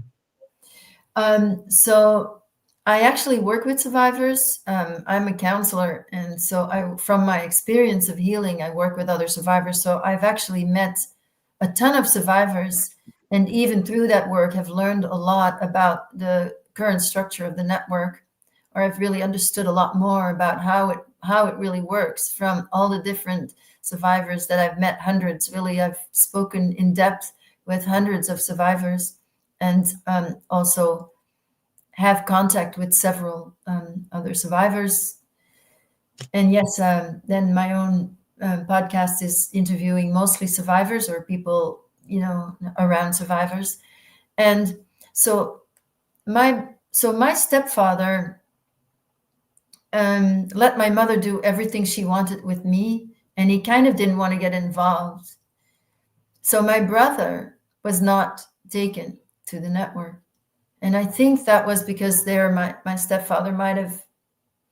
So I actually work with survivors. I'm a counselor. And so from my experience of healing, I work with other survivors. So I've actually met a ton of survivors. And even through that work, have learned a lot about the current structure of the network, or I've really understood a lot more about how it really works from all the different survivors that I've met. Hundreds, really, I've spoken in depth with hundreds of survivors, and also have contact with several other survivors. And yes, then my own podcast is interviewing mostly survivors or people around survivors. And so my stepfather let my mother do everything she wanted with me, and he kind of didn't want to get involved. So my brother was not taken to the network. And I think that was because my stepfather might have,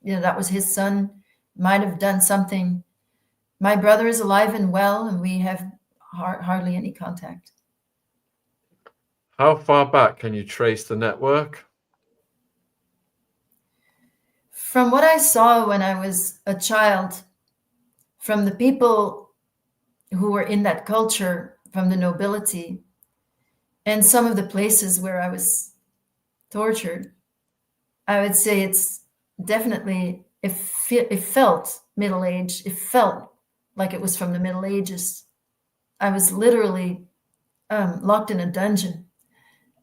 that was his son, might have done something. My brother is alive and well, and we have hardly any contact. How far back can you trace the network? From what I saw when I was a child, from the people who were in that culture, from the nobility, and some of the places where I was tortured, I would say it's definitely, it felt Middle Age. It felt like it was from the Middle Ages. I was literally locked in a dungeon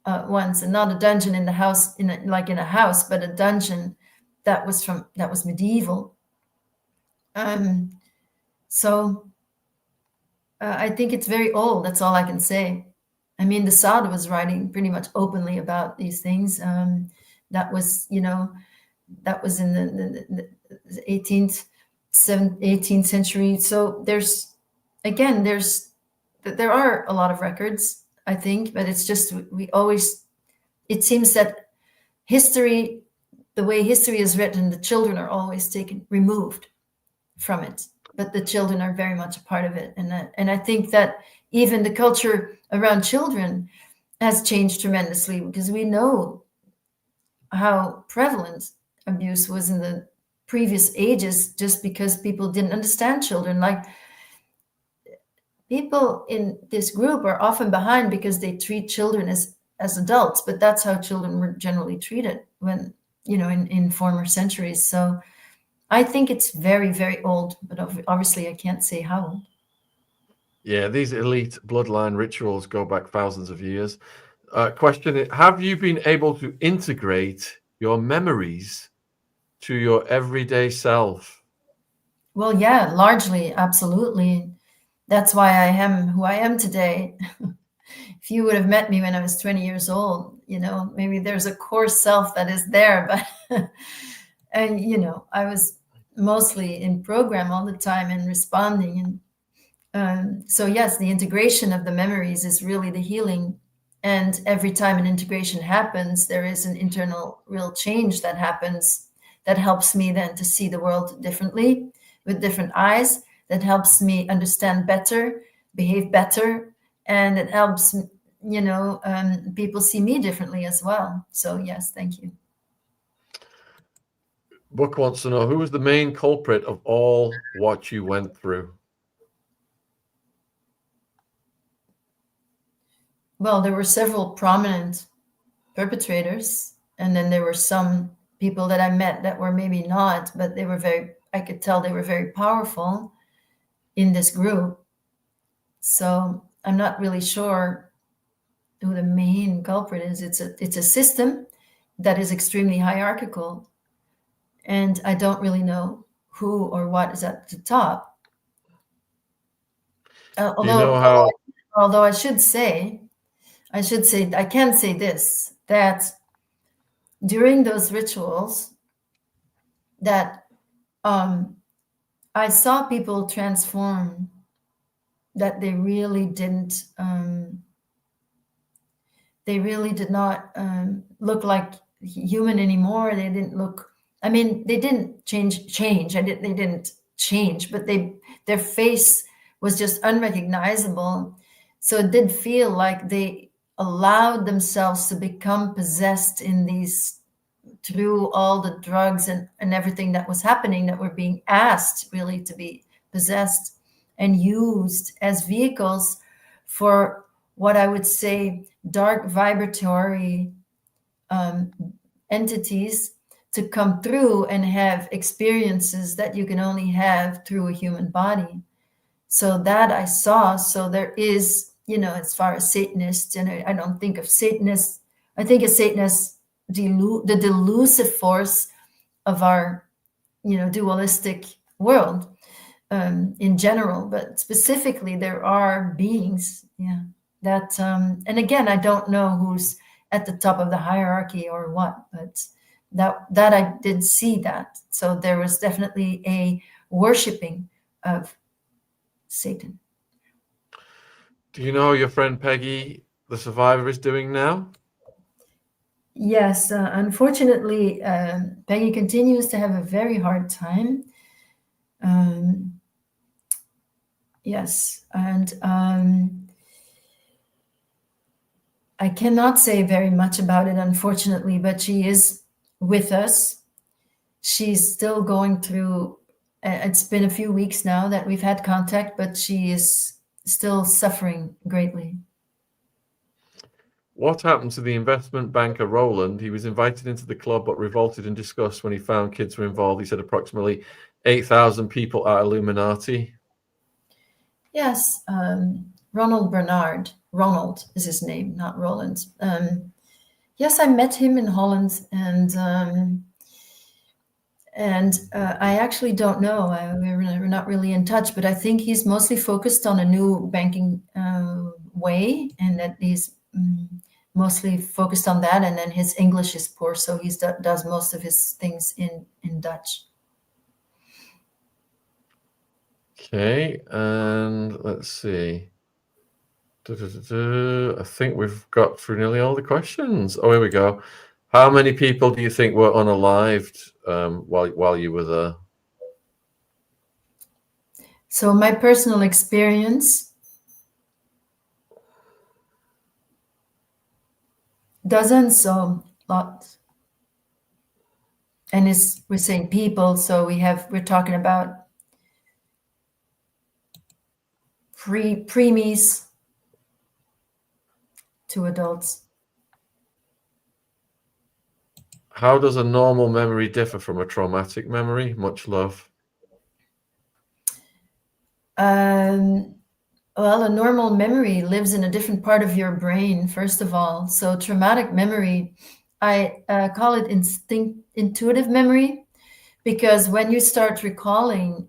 once, and not a dungeon in the house, in a house, but a dungeon that was medieval. So I think it's very old. That's all I can say. I mean, the Sade was writing pretty much openly about these things. That was in the 18th century. So there are a lot of records, I think, but it's just it seems that history, the way history is written, the children are always removed from it, but the children are very much a part of it. And I think that even the culture around children has changed tremendously, because we know how prevalent abuse was in the previous ages, just because people didn't understand children. Like, people in this group are often behind because they treat children as adults, but that's how children were generally treated when, in former centuries. So I think it's very, very old, but obviously I can't say how old. Yeah, these elite bloodline rituals go back thousands of years. Question: have you been able to integrate your memories to your everyday self? Well, yeah, largely, absolutely. That's why I am who I am today. If you would have met me when I was 20 years old, maybe there's a core self that is there, but and I was mostly in program all the time and responding. And so yes, the integration of the memories is really the healing. And every time an integration happens, there is an internal real change that happens that helps me then to see the world differently, with different eyes, that helps me understand better, behave better, and it helps people see me differently as well. So yes, thank you. Book wants to know, who was the main culprit of all what you went through? Well, there were several prominent perpetrators, and then there were some people that I met that were maybe not, but I could tell they were very powerful. in this group. So I'm not really sure who the main culprit is. It's a system that is extremely hierarchical, and I don't really know who or what is at the top. Do you know how? Although I should say, I can say this, that during those rituals, that I saw people transform, that they really did not look like human anymore. They didn't look. I mean, they didn't change. They didn't change, but their face was just unrecognizable. So it did feel like they allowed themselves to become possessed in these, through all the drugs and everything that was happening, that were being asked really to be possessed and used as vehicles for what I would say dark vibratory entities to come through and have experiences that you can only have through a human body. So that I saw. So there is, as far as Satanists, and I don't think of Satanists, I think of Satanists, the delusive force of our, dualistic world in general, but specifically there are beings, that, and again, I don't know who's at the top of the hierarchy or what, but that I did see that. So there was definitely a worshiping of Satan. Do you know how your friend Peggy, the survivor, is doing now? Yes, unfortunately, Peggy continues to have a very hard time. Yes, and I cannot say very much about it, unfortunately, but she is with us. She's still going through, it's been a few weeks now that we've had contact, but she is still suffering greatly. What happened to the investment banker Roland? He was invited into the club but revolted in disgust when he found kids were involved. He said approximately 8,000 people are Illuminati. Yes, Ronald Bernard. Ronald is his name, not Roland. Yes, I met him in Holland, and I actually don't know. We're not really in touch, but I think he's mostly focused on a new banking way, and that he's mostly focused on that. And then his English is poor, so he does most of his things in Dutch. Okay, and let's see. I think we've got through nearly all the questions. Oh, here we go. How many people do you think were unalived while you were there? So my personal experience, dozens, so lots. And we're saying people, so we're talking about preemies to adults. How does a normal memory differ from a traumatic memory? Much love. Well, a normal memory lives in a different part of your brain, first of all. So traumatic memory, I call it intuitive memory, because when you start recalling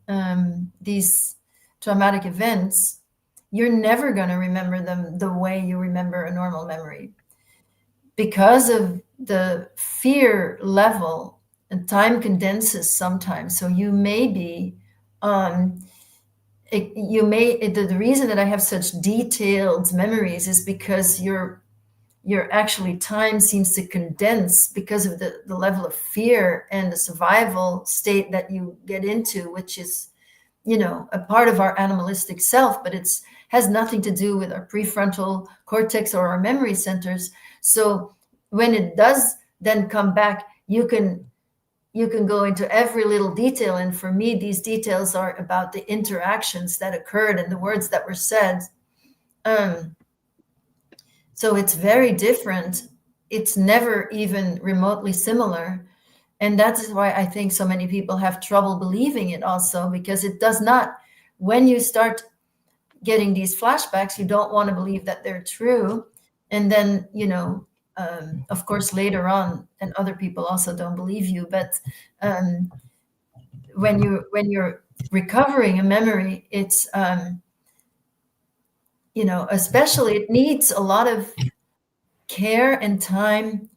these traumatic events, you're never going to remember them the way you remember a normal memory. Because of the fear level, and time condenses sometimes. So you may be the reason that I have such detailed memories is because your actually time seems to condense because of the level of fear and the survival state that you get into, which is, a part of our animalistic self, but has nothing to do with our prefrontal cortex or our memory centers. So when it does then come back, you can go into every little detail. And for me, these details are about the interactions that occurred and the words that were said. So it's very different. It's never even remotely similar. And that's why I think so many people have trouble believing it also, because it does not when you start getting these flashbacks, you don't want to believe that they're true. And then, of course, later on, and other people also don't believe you. But when you're recovering a memory, it's especially it needs a lot of care and time,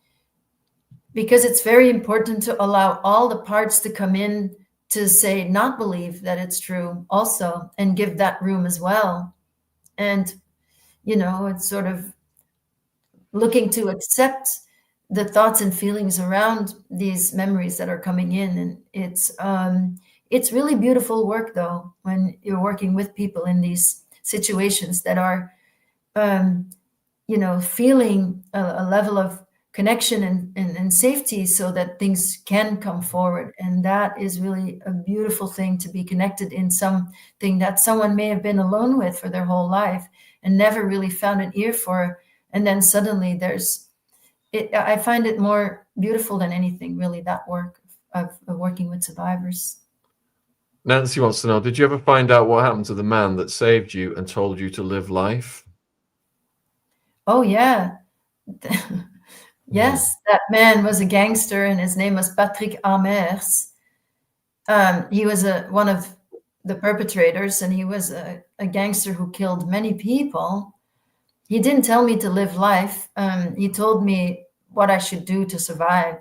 because it's very important to allow all the parts to come in to say not believe that it's true also, and give that room as well. And it's sort of looking to accept the thoughts and feelings around these memories that are coming in. And it's really beautiful work, though, when you're working with people in these situations that are feeling a level of connection and safety, so that things can come forward. And that is really a beautiful thing, to be connected in something that someone may have been alone with for their whole life and never really found an ear for. And then suddenly there's it. I find it more beautiful than anything, really, that work of working with survivors. Nancy wants to know, did you ever find out what happened to the man that saved you and told you to live life? Oh, yeah. Yes, that man was a gangster, and his name was Patrick Amers. He was one of the perpetrators, and he was a gangster who killed many people. He didn't tell me to live life. He told me what I should do to survive.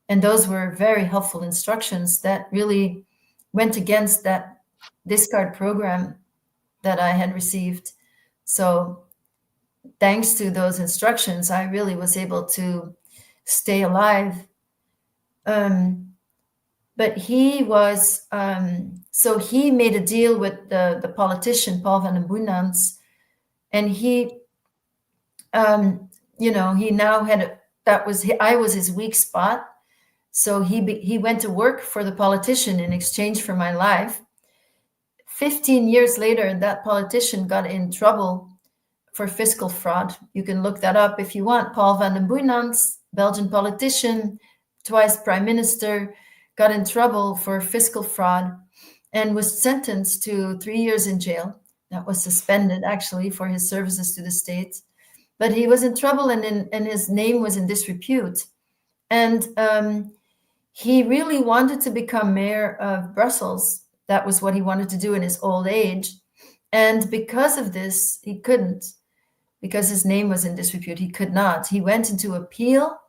And those were very helpful instructions that really went against that discard program that I had received. So thanks to those instructions, I really was able to stay alive. But he was, so he made a deal with the politician, Paul van den Boenans, and he, he now had, I was his weak spot. So he went to work for the politician in exchange for my life. 15 years later, that politician got in trouble for fiscal fraud. You can look that up if you want. Paul van den Boenans, Belgian politician, twice prime minister, got in trouble for fiscal fraud and was sentenced to 3 years in jail. That was suspended, actually, for his services to the state. But he was in trouble, and his name was in disrepute. And he really wanted to become mayor of Brussels. That was what he wanted to do in his old age. And because of this, he couldn't. Because his name was in disrepute, he could not. He went into appeal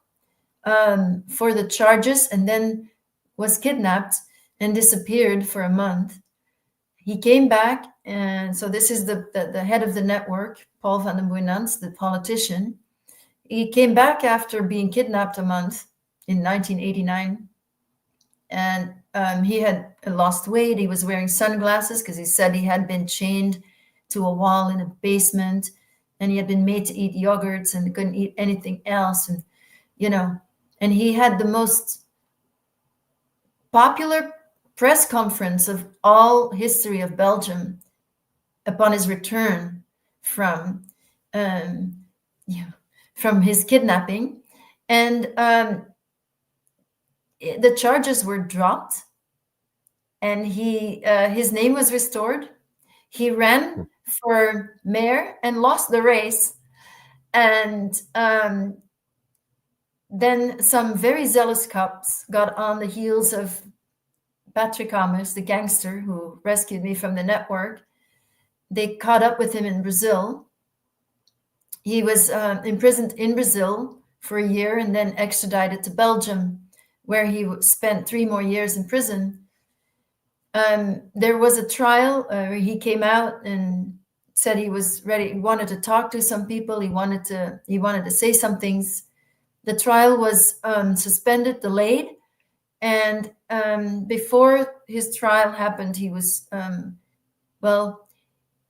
for the charges, and then was kidnapped and disappeared for a month. He came back, and so this is the head of the network, Paul van den Boenans, the politician. He came back after being kidnapped a month in 1989, and he had lost weight. He was wearing sunglasses because he said he had been chained to a wall in a basement, and he had been made to eat yogurts and couldn't eat anything else. And, and he had the most popular press conference of all history of Belgium upon his return from his kidnapping. And the charges were dropped, and his name was restored. He ran for mayor and lost the race. And then some very zealous cops got on the heels of Patrick Amers, the gangster who rescued me from the network. They caught up with him in Brazil. He was imprisoned in Brazil for a year and then extradited to Belgium, where he spent 3 more years in prison. There was a trial where he came out and said he was ready. He wanted to talk to some people. He wanted to say some things. The trial was suspended, delayed, and before his trial happened, he was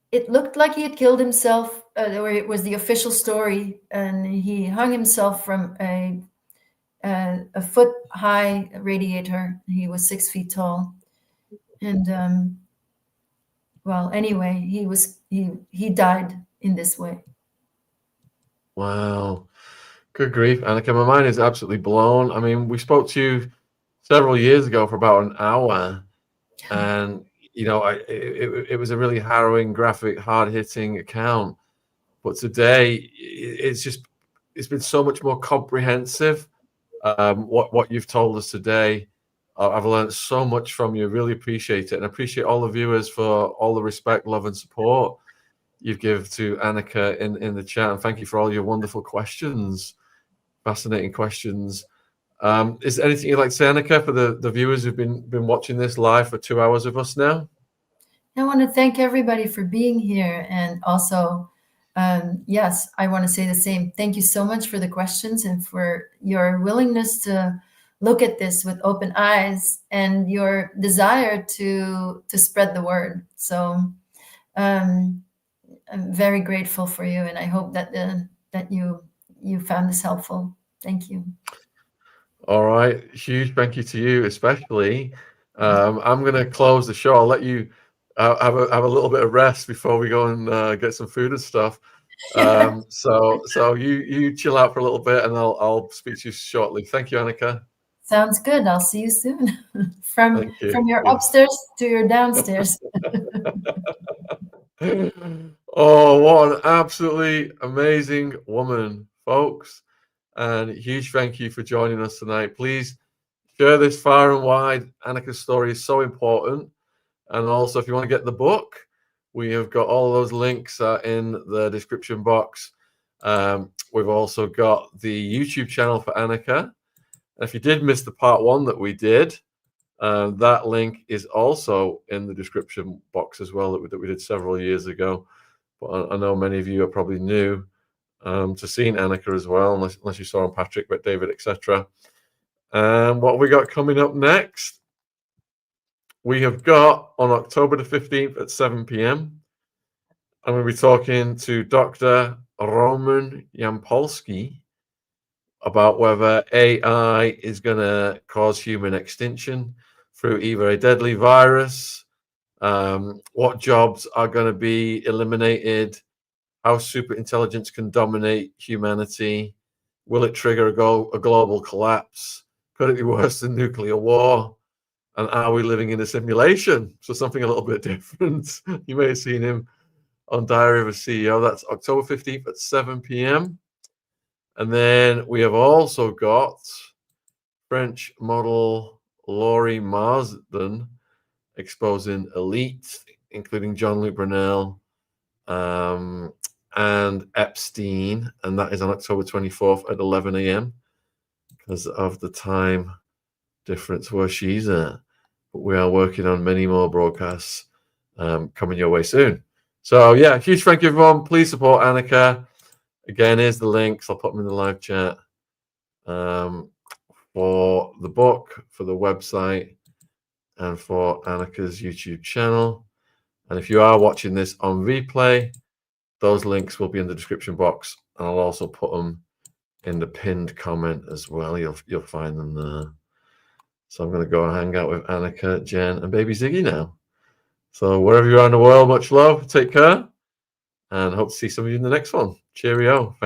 it looked like he had killed himself, or it was the official story, and he hung himself from a foot-high radiator. He was 6 feet tall. And anyway, he died in this way. Wow. Good grief, Anneke. My mind is absolutely blown. I mean, we spoke to you several years ago for about an hour, and you know, it was a really harrowing, graphic, hard-hitting account. But today, it's been so much more comprehensive. What you've told us today, I've learned so much from you. Really appreciate it, and appreciate all the viewers for all the respect, love, and support you've given to Anneke in the chat. And thank you for all your wonderful questions, fascinating questions. Is there anything you'd like to say, Anneke, for the viewers who've been watching this live for 2 hours with us now? I want to thank everybody for being here, and also, yes, I want to say the same. Thank you so much for the questions and for your willingness to look at this with open eyes and your desire to spread the word. So I'm very grateful for you, and I hope that that you found this helpful. Thank you. All right, huge thank you to you, especially. I'm going to close the show. I'll let you have a little bit of rest before we go and get some food and stuff. So you chill out for a little bit, and I'll speak to you shortly. Thank you, Anneke. Sounds good. I'll see you soon. From you. your upstairs to your downstairs. Oh, what an absolutely amazing woman, folks. And huge thank you for joining us tonight. Please share this far and wide. Anneke's story is so important. And also, if you want to get the book, we have got all those links in the description box. We've also got the YouTube channel for Anneke. And if you did miss the part 1 that we did, that link is also in the description box as well, that we did several years ago. But I know many of you are probably new to seeing Anneke as well, unless you saw on Patrick, but David, etc. And what have we got coming up next? We have got on October the 15th at 7 p.m. I'm going to be talking to Dr. Roman Yampolsky about whether AI is going to cause human extinction through either a deadly virus, what jobs are going to be eliminated, how superintelligence can dominate humanity, will it trigger a global collapse, could it be worse than nuclear war, and are we living in a simulation? So something a little bit different. You may have seen him on Diary of a CEO. That's October 15th at 7 p.m. And then we have also got French model Laurie Marsden exposing elite, including Jean-Luc Brunel and Epstein. And that is on October 24th at 11 a.m. because of the time difference where she's at. But we are working on many more broadcasts coming your way soon. So yeah, huge thank you everyone. Please support Anneke. Again, here's the links. I'll put them in the live chat for the book, for the website, and for Anneke's YouTube channel. And if you are watching this on replay, those links will be in the description box, and I'll also put them in the pinned comment as well. You'll find them there. So I'm going to go and hang out with Anneke, Jen, and baby Ziggy now. So wherever you are in the world, much love. Take care, and hope to see some of you in the next one. Cheerio.